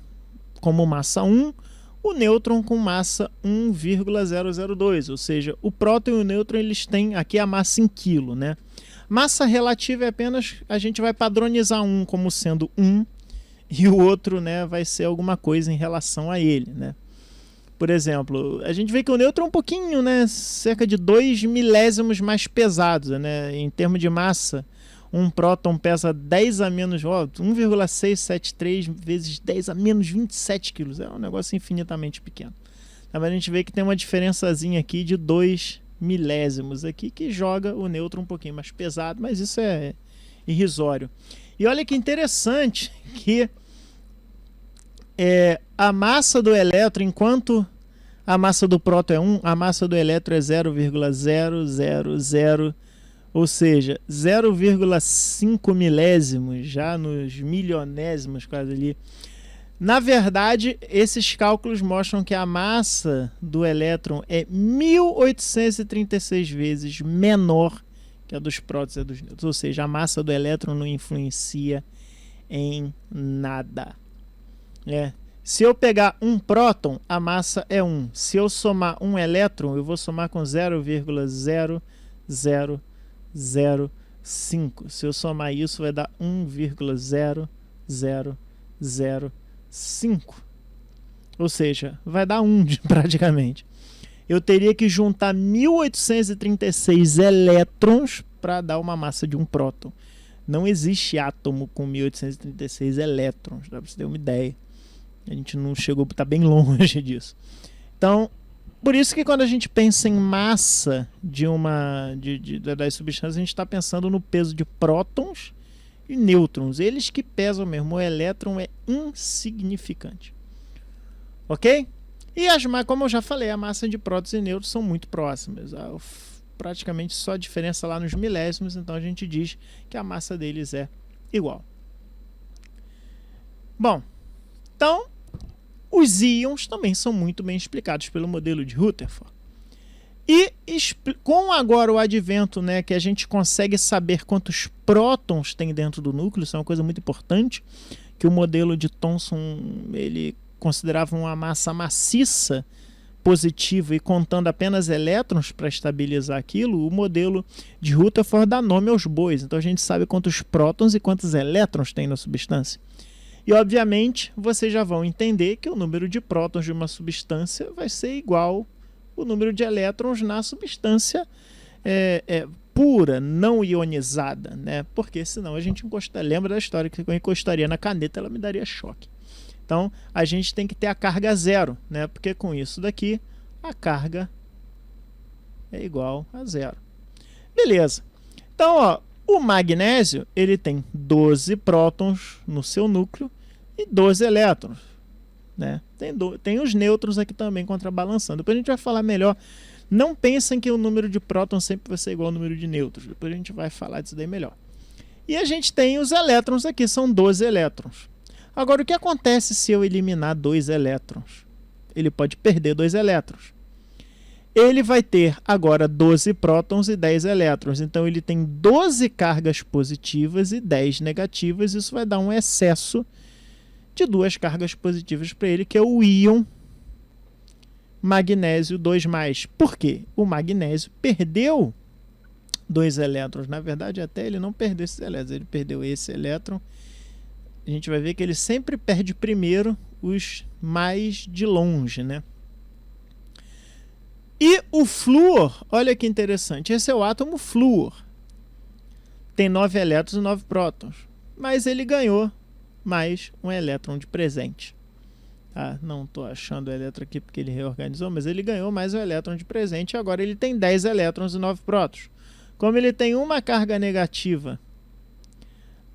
A: como massa 1, o nêutron com massa 1,002, ou seja, o próton e o nêutron eles têm aqui a massa em quilo, né? Massa relativa é apenas, a gente vai padronizar um como sendo 1 e o outro, né, vai ser alguma coisa em relação a ele, né? Por exemplo, a gente vê que o nêutron é um pouquinho, né, cerca de 2 milésimos mais pesado, né, em termos de massa. Um próton pesa 10 a menos, 1,673 vezes 10 a menos 27 quilos. É um negócio infinitamente pequeno. Mas a gente vê que tem uma diferençazinha aqui de 2 milésimos aqui, que joga o nêutron um pouquinho mais pesado, mas isso é irrisório. E olha que interessante que a massa do elétron, enquanto a massa do próton é 1, a massa do elétron é 0,000, ou seja, 0,5 milésimos, já nos milionésimos quase ali. Na verdade, esses cálculos mostram que a massa do elétron é 1836 vezes menor que a dos prótons e a dos nêutrons. Ou seja, a massa do elétron não influencia em nada. Se eu pegar um próton, a massa é 1. Se eu somar um elétron, eu vou somar com 0,0005. Se eu somar isso, vai dar 1,0005. Ou seja, vai dar 1 praticamente. Eu teria que juntar 1836 elétrons para dar uma massa de um próton. Não existe átomo com 1836 elétrons, dá para você ter uma ideia. A gente não chegou, está bem longe disso. Então, por isso que quando a gente pensa em massa das substâncias, a gente está pensando no peso de prótons e nêutrons. Eles que pesam mesmo. O elétron é insignificante. Ok? E como eu já falei, a massa de prótons e nêutrons são muito próximas. Praticamente só a diferença lá nos milésimos. Então a gente diz que a massa deles é igual. Bom, então os íons também são muito bem explicados pelo modelo de Rutherford. E com agora o advento, né, que a gente consegue saber quantos prótons tem dentro do núcleo, isso é uma coisa muito importante, que o modelo de Thomson ele considerava uma massa maciça positiva e contando apenas elétrons para estabilizar aquilo, o modelo de Rutherford dá nome aos bois. Então a gente sabe quantos prótons e quantos elétrons tem na substância. E, obviamente, vocês já vão entender que o número de prótons de uma substância vai ser igual ao número de elétrons na substância pura, não ionizada, né? Porque senão a gente lembra da história que eu encostaria na caneta, ela me daria choque. Então, a gente tem que ter a carga 0, né? Porque com isso daqui, a carga é igual a 0. Beleza. Então, ó, o magnésio ele tem 12 prótons no seu núcleo e 12 elétrons, né? Tem os nêutrons aqui também contrabalançando. Depois a gente vai falar melhor. Não pensem que o número de prótons sempre vai ser igual ao número de nêutrons. Depois a gente vai falar disso daí melhor. E a gente tem os elétrons aqui, são 12 elétrons. Agora, o que acontece se eu eliminar 2 elétrons? Ele pode perder 2 elétrons. Ele vai ter agora 12 prótons e 10 elétrons. Então, ele tem 12 cargas positivas e 10 negativas. Isso vai dar um excesso de 2 cargas positivas para ele, que é o íon magnésio 2+. Por quê? O magnésio perdeu 2 elétrons. Na verdade, até ele não perdeu esses elétrons, ele perdeu esse elétron. A gente vai ver que ele sempre perde primeiro os mais de longe, né? E o flúor, olha que interessante, esse é o átomo flúor. Tem 9 elétrons e 9 prótons, mas ele ganhou mais um elétron de presente. Tá? Não estou achando o elétron aqui porque ele reorganizou, mas ele ganhou mais um elétron de presente e agora ele tem 10 elétrons e 9 prótons. Como ele tem uma carga negativa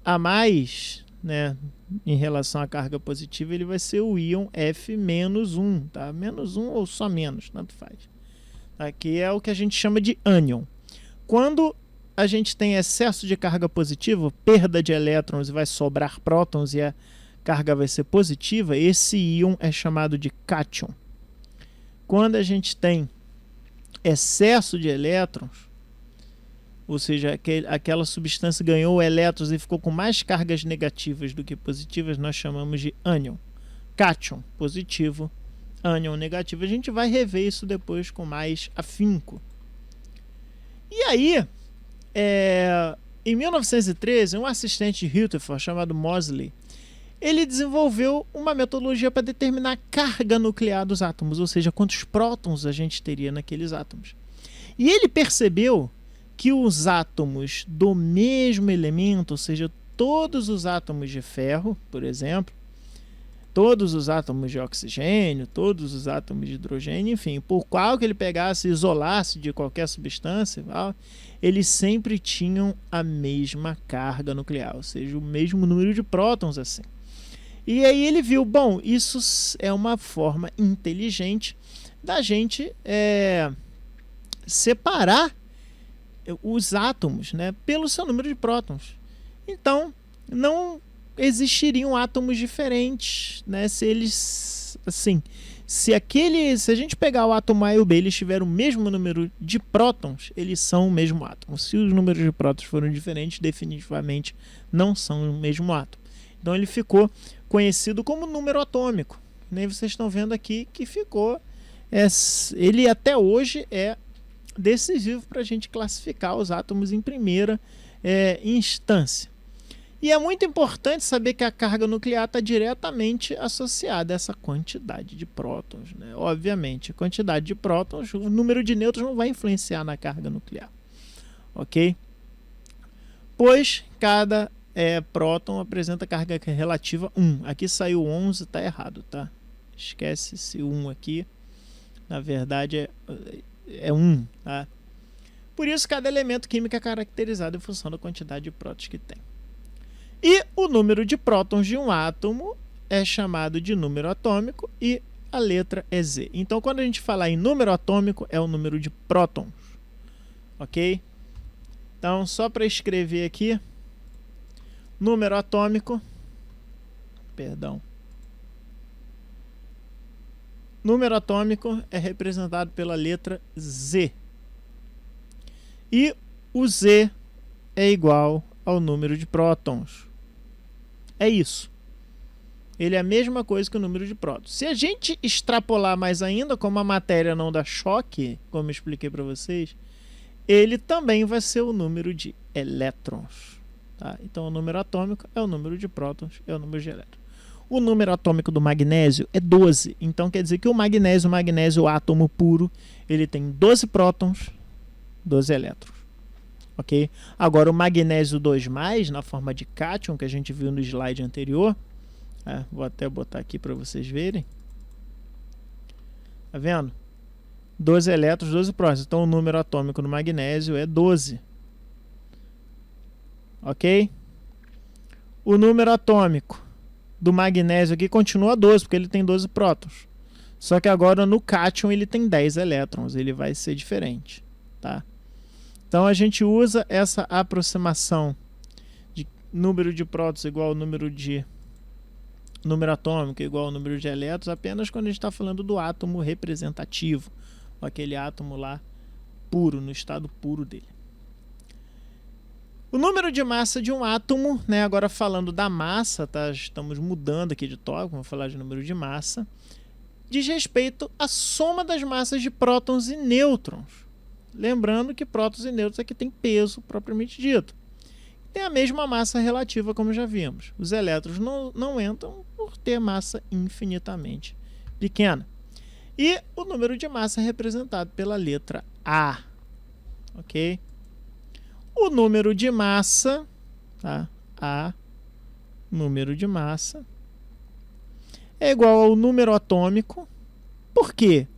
A: a mais, né, em relação à carga positiva, ele vai ser o íon F-1, tá? -1 ou só menos, tanto faz. Aqui é o que a gente chama de ânion. Quando a gente tem excesso de carga positiva, perda de elétrons e vai sobrar prótons e a carga vai ser positiva, esse íon é chamado de cátion. Quando a gente tem excesso de elétrons, ou seja, aquela substância ganhou elétrons e ficou com mais cargas negativas do que positivas, nós chamamos de ânion. Cátion, positivo, ânion, negativo. A gente vai rever isso depois com mais afinco. E aí, em 1913, um assistente de Rutherford chamado Moseley, ele desenvolveu uma metodologia para determinar a carga nuclear dos átomos, ou seja, quantos prótons a gente teria naqueles átomos. E ele percebeu que os átomos do mesmo elemento, ou seja, todos os átomos de ferro, por exemplo, todos os átomos de oxigênio, todos os átomos de hidrogênio, enfim, por qual que ele pegasse e isolasse de qualquer substância, eles sempre tinham a mesma carga nuclear, ou seja, o mesmo número de prótons assim. E aí ele viu, bom, isso é uma forma inteligente da gente separar os átomos, né, pelo seu número de prótons. Então, não existiriam átomos diferentes, né, se eles, assim, se a gente pegar o átomo A e o B, eles tiverem o mesmo número de prótons, eles são o mesmo átomo. Se os números de prótons foram diferentes, definitivamente não são o mesmo átomo. Então ele ficou conhecido como número atômico. Nem vocês estão vendo aqui que ficou, ele até hoje é decisivo para a gente classificar os átomos em primeira instância. E é muito importante saber que a carga nuclear está diretamente associada a essa quantidade de prótons, né? Obviamente, a quantidade de prótons, o número de nêutrons não vai influenciar na carga nuclear, ok? Pois cada próton apresenta carga relativa 1. Aqui saiu 11, está errado, tá? Esquece esse 1 aqui. Na verdade é 1, tá? Por isso cada elemento químico é caracterizado em função da quantidade de prótons que tem. E o número de prótons de um átomo é chamado de número atômico e a letra é Z. Então, quando a gente falar em número atômico, é o número de prótons, ok? Então, só para escrever aqui, número atômico, número atômico é representado pela letra Z. E o Z é igual ao número de prótons. É isso. Ele é a mesma coisa que o número de prótons. Se a gente extrapolar mais ainda, como a matéria não dá choque, como eu expliquei para vocês, ele também vai ser o número de elétrons. Tá? Então, o número atômico é o número de prótons, é o número de elétrons. O número atômico do magnésio é 12. Então, quer dizer que o magnésio, o átomo puro, ele tem 12 prótons, 12 elétrons. Ok? Agora, o magnésio 2+, na forma de cátion, que a gente viu no slide anterior, vou até botar aqui para vocês verem. Tá vendo? 12 elétrons, 12 prótons. Então, o número atômico do magnésio é 12. Ok? O número atômico do magnésio aqui continua 12, porque ele tem 12 prótons. Só que agora no cátion ele tem 10 elétrons, ele vai ser diferente, tá? Então a gente usa essa aproximação de número de prótons igual ao número atômico igual ao número de elétrons apenas quando a gente está falando do átomo representativo, ou aquele átomo lá puro, no estado puro dele. O número de massa de um átomo, né, agora falando da massa, tá? Estamos mudando aqui de tópico, vamos falar de número de massa. diz respeito à soma das massas de prótons e nêutrons. Lembrando que prótons e nêutrons aqui tem peso propriamente dito. Tem a mesma massa relativa, como já vimos. Os elétrons não entram por ter massa infinitamente pequena. E o número de massa é representado pela letra A. Ok? O número de massa, tá? A, número de massa, é igual ao número atômico. Por quê?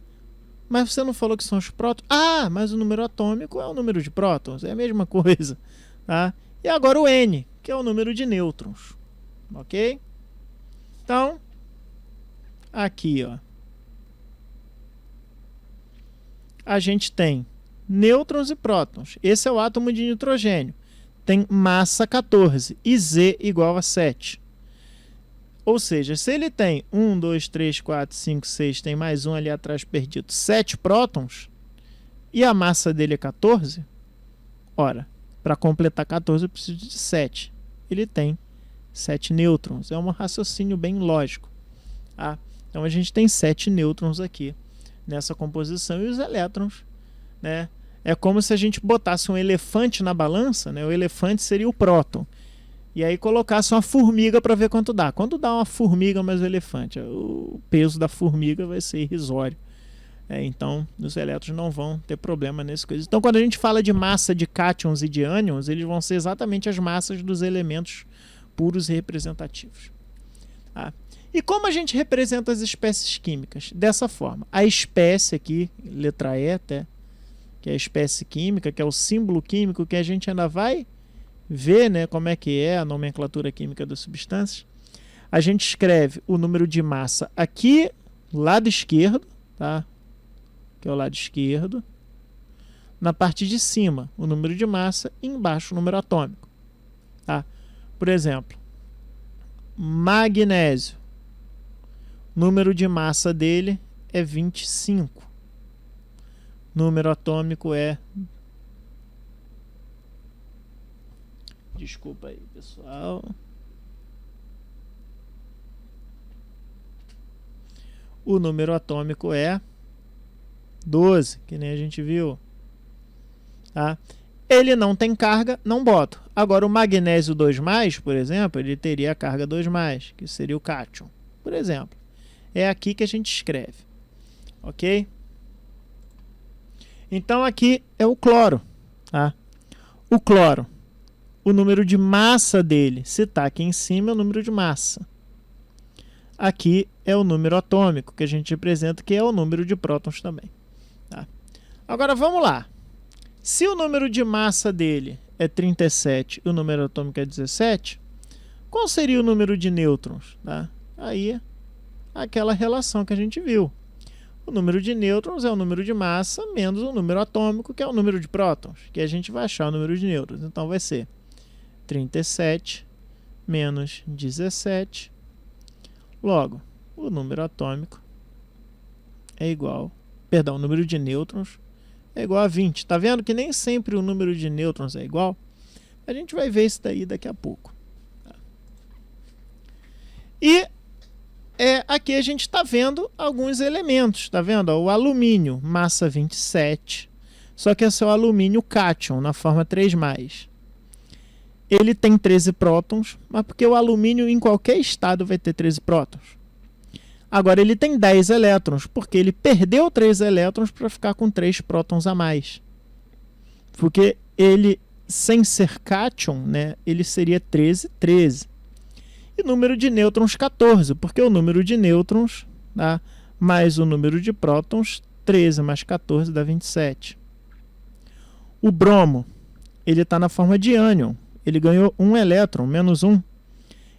A: Mas você não falou que são os prótons? Ah, mas o número atômico é o número de prótons. É a mesma coisa, tá? E agora o N, que é o número de nêutrons. Ok? Então, aqui, ó, a gente tem nêutrons e prótons. Esse é o átomo de nitrogênio. Tem massa 14 e Z igual a 7. Ou seja, se ele tem 1, 2, 3, 4, 5, 6, tem mais um ali atrás perdido, 7 prótons, e a massa dele é 14, ora, para completar 14 eu preciso de 7. Ele tem 7 nêutrons. É um raciocínio bem lógico. Tá? Então a gente tem 7 nêutrons aqui nessa composição, e os elétrons, né? É como se a gente botasse um elefante na balança, né? O elefante seria o próton. E aí colocasse uma formiga para ver quanto dá. Quando dá uma formiga mais o elefante, o peso da formiga vai ser irrisório. Então, os elétrons não vão ter problema nesse coisa. Então, quando a gente fala de massa de cátions e de ânions, eles vão ser exatamente as massas dos elementos puros e representativos. Tá? E como a gente representa as espécies químicas? Dessa forma. A espécie aqui, letra E até, que é a espécie química, que é o símbolo químico que a gente ainda vai ver, né, como é que é a nomenclatura química das substâncias. A gente escreve o número de massa aqui, lado esquerdo, tá? Que é o lado esquerdo. Na parte de cima, o número de massa, e embaixo o número atômico. Tá? Por exemplo, magnésio. O número de massa dele é 25. Número atômico é... Desculpa aí, pessoal. O número atômico é 12, que nem a gente viu. Tá? Ele não tem carga, não boto. Agora o magnésio 2+, por exemplo, ele teria a carga 2+, que seria o cátion, por exemplo. É aqui que a gente escreve. Ok? Então aqui é o cloro. Tá? O cloro, o número de massa dele, se está aqui em cima, é o número de massa. Aqui é o número atômico, que a gente representa, que é o número de prótons também. Tá? Agora vamos lá. Se o número de massa dele é 37 e o número atômico é 17, qual seria o número de nêutrons? Tá? Aí, aquela relação que a gente viu. O número de nêutrons é o número de massa menos o número atômico, que é o número de prótons, que a gente vai achar o número de nêutrons. Então vai ser 37 menos 17. Logo, o número atômico é igual... Perdão, o número de nêutrons é igual a 20. Está vendo que nem sempre o número de nêutrons é igual? A gente vai ver isso daí daqui a pouco. E aqui a gente está vendo alguns elementos. Está vendo? O alumínio, massa 27. Só que esse é o alumínio cátion, na forma 3+. Ele tem 13 prótons, mas porque o alumínio em qualquer estado vai ter 13 prótons. Agora ele tem 10 elétrons, porque ele perdeu 3 elétrons para ficar com 3 prótons a mais. Porque ele, sem ser cátion, né, ele seria 13. E número de nêutrons 14, porque o número de nêutrons, tá, mais o número de prótons, 13 mais 14 dá 27. O bromo, ele está na forma de ânion. Ele ganhou 1 elétron, menos 1.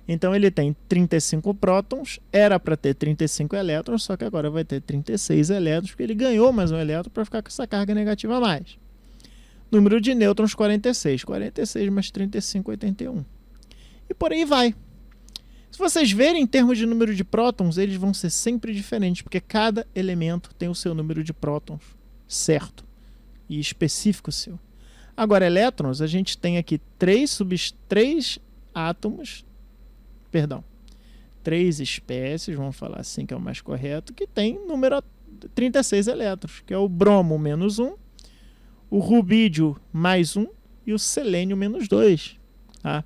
A: Então ele tem 35 prótons, era para ter 35 elétrons, só que agora vai ter 36 elétrons, porque ele ganhou mais um elétron para ficar com essa carga negativa a mais. Número de nêutrons 46. 46 mais 35, 81. E por aí vai. Se vocês verem em termos de número de prótons, eles vão ser sempre diferentes, porque cada elemento tem o seu número de prótons certo e específico seu. Agora, elétrons, a gente tem aqui três 3 espécies, vamos falar assim que é o mais correto, que tem número 36 elétrons, que é o bromo menos 1, o rubídio mais 1 e o selênio menos 2. Tá?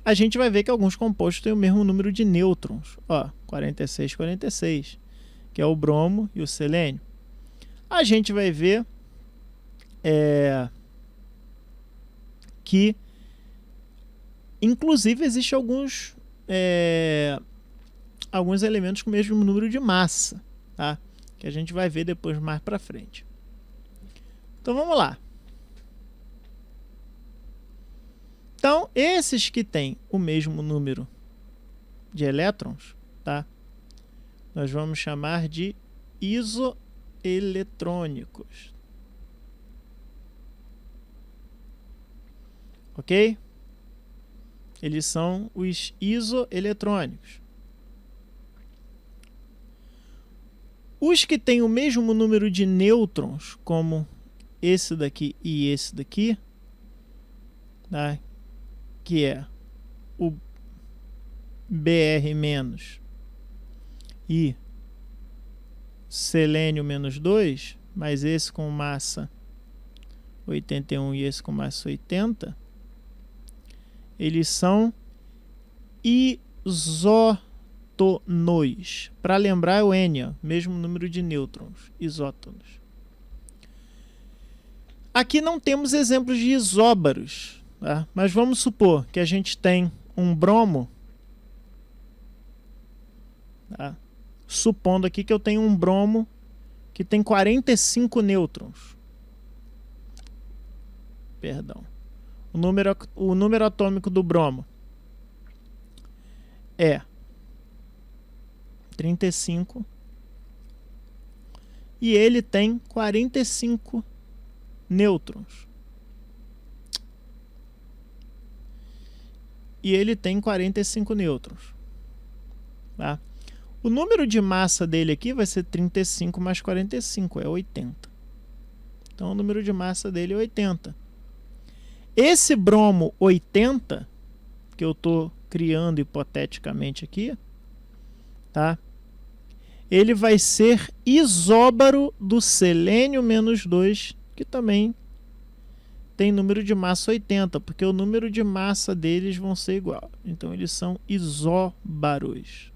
A: A gente vai ver que alguns compostos têm o mesmo número de nêutrons, ó, 46, 46, que é o bromo e o selênio. A gente vai ver que, inclusive, existem alguns elementos com o mesmo número de massa, tá? Que a gente vai ver depois mais para frente. Então vamos lá. Então, esses que têm o mesmo número de elétrons, tá? Nós vamos chamar de isoeletrônicos. Ok? Eles são os isoeletrônicos. Os que têm o mesmo número de nêutrons, como esse daqui e esse daqui, tá? Que é o Br- e selênio menos 2, mas esse com massa 81 e esse com massa 80, eles são isótonos. Para lembrar é o N, mesmo número de nêutrons, isótonos. Aqui não temos exemplos de isóbaros, tá? Mas vamos supor que a gente tem um bromo, tá? Supondo aqui que eu tenho um bromo que tem 45 nêutrons. Perdão. O número atômico do bromo é 35 e ele tem 45 nêutrons. Tá? O número de massa dele aqui vai ser 35 mais 45, é 80. Então o número de massa dele é 80. Esse bromo 80, que eu estou criando hipoteticamente aqui, tá? Ele vai ser isóbaro do selênio menos 2, que também tem número de massa 80, porque o número de massa deles vão ser igual. Então eles são isóbaros.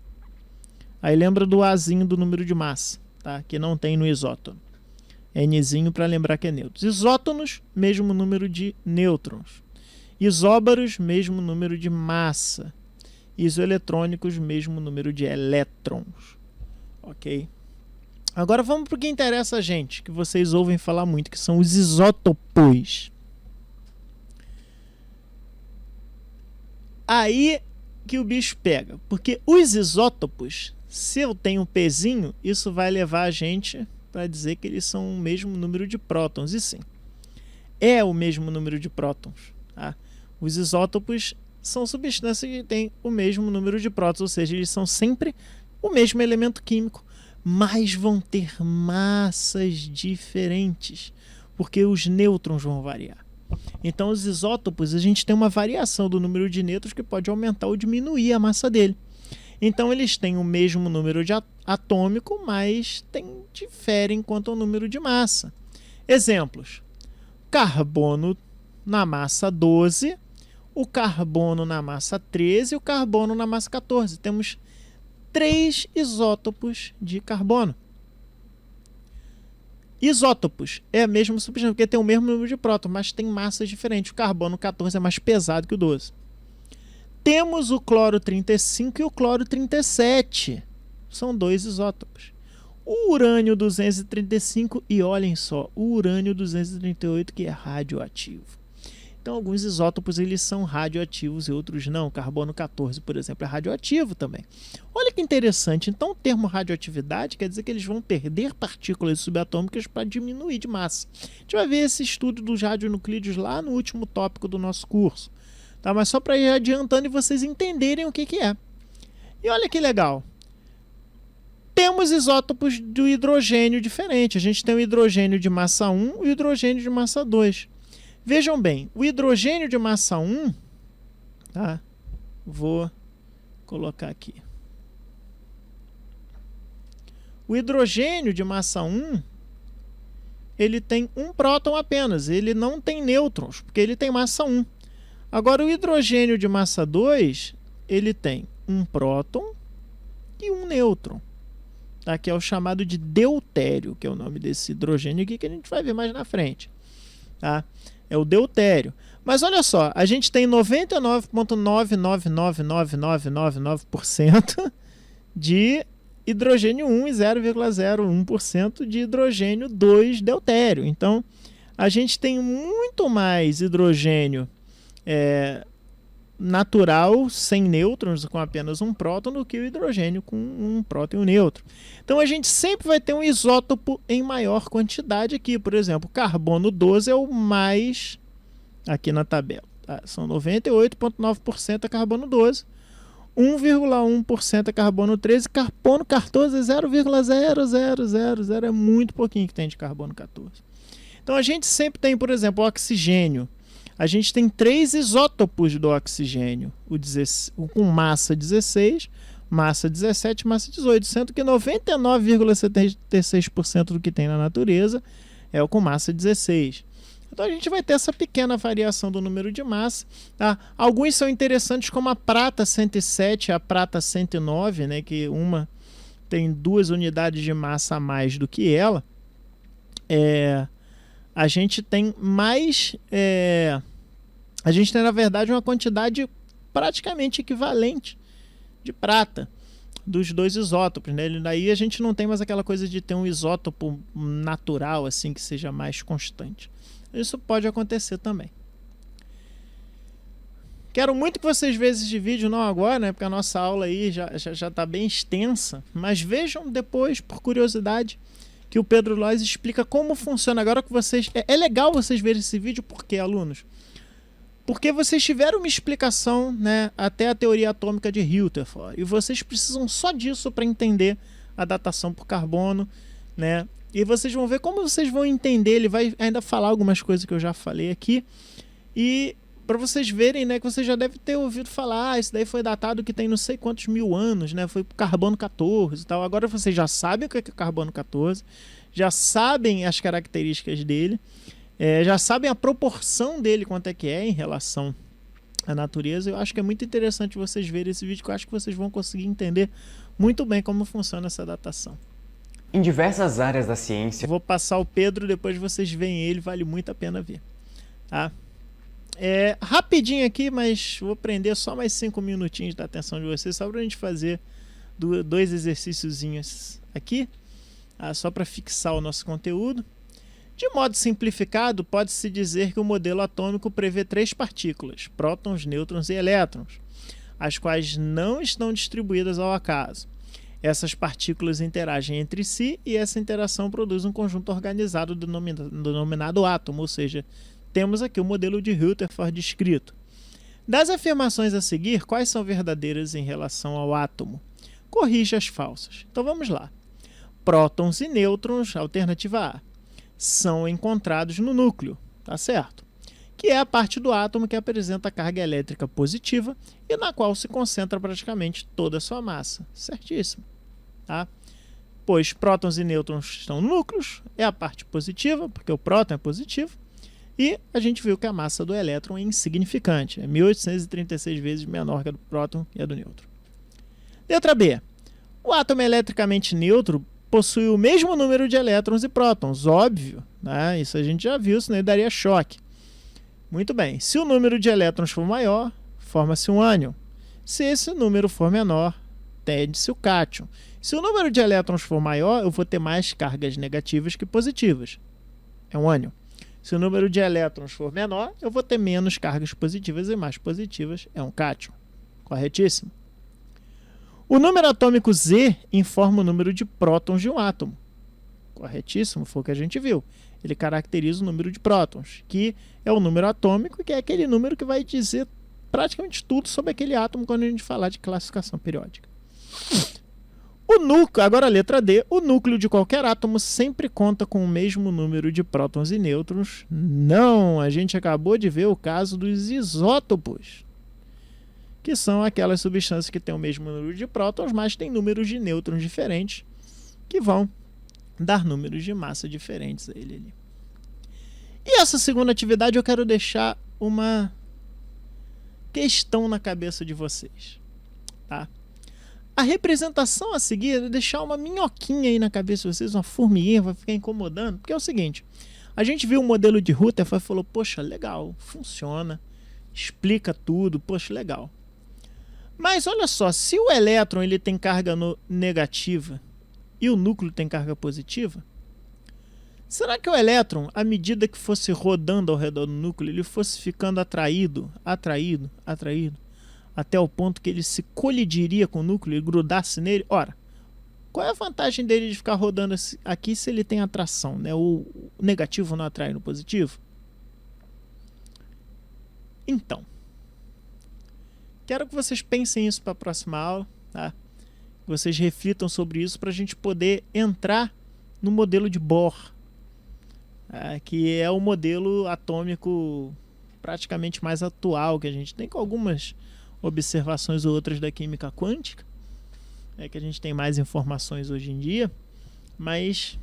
A: Aí lembra do Azinho do número de massa, tá? Que não tem no isótono. Nzinho para lembrar que é nêutrons. Isótonos, mesmo número de nêutrons. Isóbaros, mesmo número de massa. Isoeletrônicos, mesmo número de elétrons. Ok? Agora vamos para o que interessa a gente, que vocês ouvem falar muito, que são os isótopos. Aí que o bicho pega. Porque os isótopos, se eu tenho um pezinho, isso vai levar a gente para dizer que eles são o mesmo número de prótons. E sim, é o mesmo número de prótons. Tá? Os isótopos são substâncias que têm o mesmo número de prótons, ou seja, eles são sempre o mesmo elemento químico, mas vão ter massas diferentes, porque os nêutrons vão variar. Então, os isótopos, a gente tem uma variação do número de nêutrons que pode aumentar ou diminuir a massa dele. Então, eles têm o mesmo número de atômico, mas diferem quanto ao número de massa. Exemplos: carbono na massa 12, o carbono na massa 13 e o carbono na massa 14. Temos 3 isótopos de carbono. Isótopos é a mesma substância, porque tem o mesmo número de prótons, mas tem massas diferentes. O carbono 14 é mais pesado que o 12. Temos o cloro 35 e o cloro 37. São 2 isótopos. O urânio 235 e olhem só, o urânio 238, que é radioativo. Então, alguns isótopos eles são radioativos e outros não. O carbono 14, por exemplo, é radioativo também. Olha que interessante. Então, o termo radioatividade quer dizer que eles vão perder partículas subatômicas para diminuir de massa. A gente vai ver esse estudo dos radionuclídeos lá no último tópico do nosso curso. Tá? Mas só para ir adiantando e vocês entenderem o que é. E olha que legal. Temos isótopos do hidrogênio diferente. A gente tem o hidrogênio de massa 1 e o hidrogênio de massa 2. Vejam bem, o hidrogênio de massa 1, tá? Vou colocar aqui. O hidrogênio de massa 1, ele tem um próton apenas, ele não tem nêutrons, porque ele tem massa 1. Agora, o hidrogênio de massa 2, ele tem um próton e um nêutron, tá? Que é o chamado de deutério, que é o nome desse hidrogênio aqui, que a gente vai ver mais na frente. Tá? É o deutério. Mas olha só, a gente tem 99,999999% de hidrogênio 1 e 0,01% de hidrogênio 2 deutério. Então, a gente tem muito mais hidrogênio natural, sem nêutrons, com apenas um próton, do que o hidrogênio com um próton e um nêutron. Então, a gente sempre vai ter um isótopo em maior quantidade aqui. Por exemplo, carbono 12 é o mais aqui na tabela. Tá? São 98,9% é carbono 12. 1,1% é carbono 13, carbono 14 é 0,0000, é muito pouquinho que tem de carbono 14. Então a gente sempre tem, por exemplo, o oxigênio. A gente tem 3 isótopos do oxigênio, o com massa 16, massa 17, massa 18, sendo que 99,76% do que tem na natureza é o com massa 16. Então a gente vai ter essa pequena variação do número de massa. Tá? Alguns são interessantes, como a prata 107 e a prata 109, né, que uma tem 2 unidades de massa a mais do que ela. A gente tem mais... a gente tem, na verdade, uma quantidade praticamente equivalente de prata dos 2 isótopos, né? Daí a gente não tem mais aquela coisa de ter um isótopo natural, assim, que seja mais constante. Isso pode acontecer também. Quero muito que vocês vejam esse vídeo, não agora, né? Porque a nossa aula aí já está bem extensa. Mas vejam depois, por curiosidade, que o Pedro Lois explica como funciona. Agora que vocês... É legal vocês verem esse vídeo, por quê, alunos? Porque vocês tiveram uma explicação, né, até a teoria atômica de Rutherford. E vocês precisam só disso para entender a datação por carbono, né? E vocês vão ver como vocês vão entender. Ele vai ainda falar algumas coisas que eu já falei aqui. E para vocês verem, né, que você já deve ter ouvido falar, isso daí foi datado que tem não sei quantos mil anos, né? Foi pro carbono 14 e tal. Agora vocês já sabem o que é carbono 14, já sabem as características dele, já sabem a proporção dele, quanto é que é em relação à natureza. Eu acho que é muito interessante vocês verem esse vídeo, que eu acho que vocês vão conseguir entender muito bem como funciona essa datação.
B: Em diversas áreas da ciência...
A: Vou passar o Pedro, depois vocês veem ele, vale muito a pena ver. Tá? Rapidinho aqui, mas vou prender só mais 5 minutinhos da atenção de vocês, só para a gente fazer 2 exercíciozinhos aqui, só para fixar o nosso conteúdo. De modo simplificado, pode-se dizer que o modelo atômico prevê 3 partículas, prótons, nêutrons e elétrons, as quais não estão distribuídas ao acaso. Essas partículas interagem entre si e essa interação produz um conjunto organizado denominado átomo, ou seja, temos aqui o modelo de Rutherford descrito. Das afirmações a seguir, quais são verdadeiras em relação ao átomo? Corrija as falsas. Então vamos lá. Prótons e nêutrons, alternativa A, são encontrados no núcleo, tá certo? Que é a parte do átomo que apresenta carga elétrica positiva e na qual se concentra praticamente toda a sua massa. Certíssimo. Tá? Pois prótons e nêutrons estão no núcleos, é a parte positiva, porque o próton é positivo, e a gente viu que a massa do elétron é insignificante, é 1836 vezes menor que a do próton e a do nêutron. Letra B. O átomo eletricamente neutro possui o mesmo número de elétrons e prótons, óbvio, né? Isso a gente já viu, senão ele daria choque. Muito bem, se o número de elétrons for maior, forma-se um ânion. Se esse número for menor, tende-se o cátion. Se o número de elétrons for maior, eu vou ter mais cargas negativas que positivas. É um ânion. Se o número de elétrons for menor, eu vou ter menos cargas positivas e mais positivas. É um cátion. Corretíssimo. O número atômico Z informa o número de prótons de um átomo. Corretíssimo, foi o que a gente viu. Ele caracteriza o número de prótons, que é o número atômico, que é aquele número que vai dizer praticamente tudo sobre aquele átomo quando a gente falar de classificação periódica. O núcleo, agora a letra D, o núcleo de qualquer átomo sempre conta com o mesmo número de prótons e nêutrons. Não, a gente acabou de ver o caso dos isótopos. que são aquelas substâncias que têm o mesmo número de prótons, mas têm números de nêutrons diferentes, que vão dar números de massa diferentes a ele ali. E essa segunda atividade eu quero deixar uma questão na cabeça de vocês, tá? A representação a seguir é deixar uma minhoquinha aí na cabeça de vocês, uma formiguinha, vai ficar incomodando, porque é o seguinte, a gente viu o modelo de Rutherford e falou, poxa, legal, funciona, explica tudo, poxa, legal. Mas olha só, se o elétron ele tem carga negativa e o núcleo tem carga positiva, será que o elétron, à medida que fosse rodando ao redor do núcleo, ele fosse ficando atraído, até o ponto que ele se colidiria com o núcleo e grudasse nele? Ora, qual é a vantagem dele de ficar rodando aqui se ele tem atração, né? O negativo não atrai no positivo? Então, quero que vocês pensem isso para a próxima aula, tá? Que vocês reflitam sobre isso para a gente poder entrar no modelo de Bohr, que é o modelo atômico praticamente mais atual que a gente tem, com algumas observações ou outras da química quântica, que a gente tem mais informações hoje em dia, mas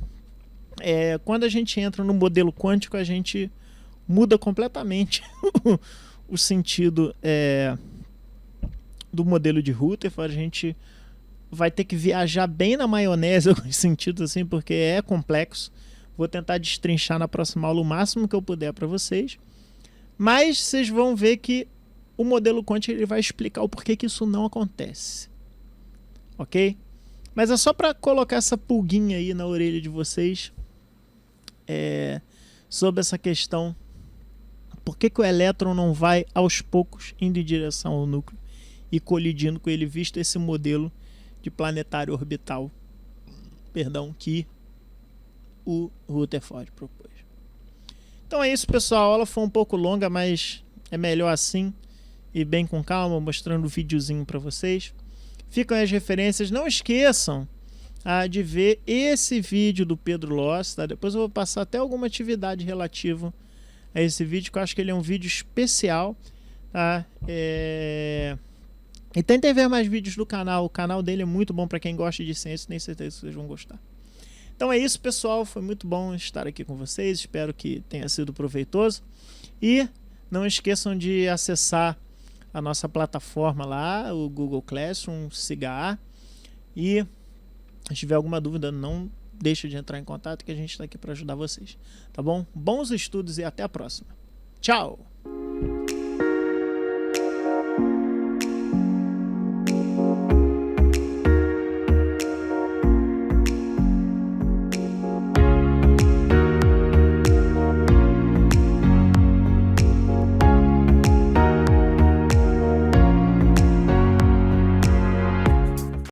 A: quando a gente entra no modelo quântico, a gente muda completamente o sentido do modelo de Rutherford. A gente vai ter que viajar bem na maionese, em alguns sentidos assim, porque é complexo. Vou tentar destrinchar na próxima aula o máximo que eu puder para vocês, mas vocês vão ver que o modelo quântico ele vai explicar o porquê que isso não acontece, ok? Mas é só para colocar essa pulguinha aí na orelha de vocês sobre essa questão, por que o elétron não vai aos poucos indo em direção ao núcleo e colidindo com ele, visto esse modelo de planetário orbital, que o Rutherford propôs. Então é isso, pessoal. A aula foi um pouco longa, mas é melhor assim e bem com calma, mostrando o videozinho para vocês. Ficam as referências. Não esqueçam de ver esse vídeo do Pedro Loss, tá? Depois eu vou passar até alguma atividade relativa a esse vídeo, que eu acho que ele é um vídeo especial, tá? E tentem ver mais vídeos do canal. O canal dele é muito bom para quem gosta de ciência, tenho certeza que vocês vão gostar. Então é isso, pessoal. Foi muito bom estar aqui com vocês. Espero que tenha sido proveitoso. E não esqueçam de acessar a nossa plataforma lá, o Google Classroom, SIGA. E se tiver alguma dúvida, não deixe de entrar em contato, que a gente está aqui para ajudar vocês. Tá bom? Bons estudos e até a próxima. Tchau!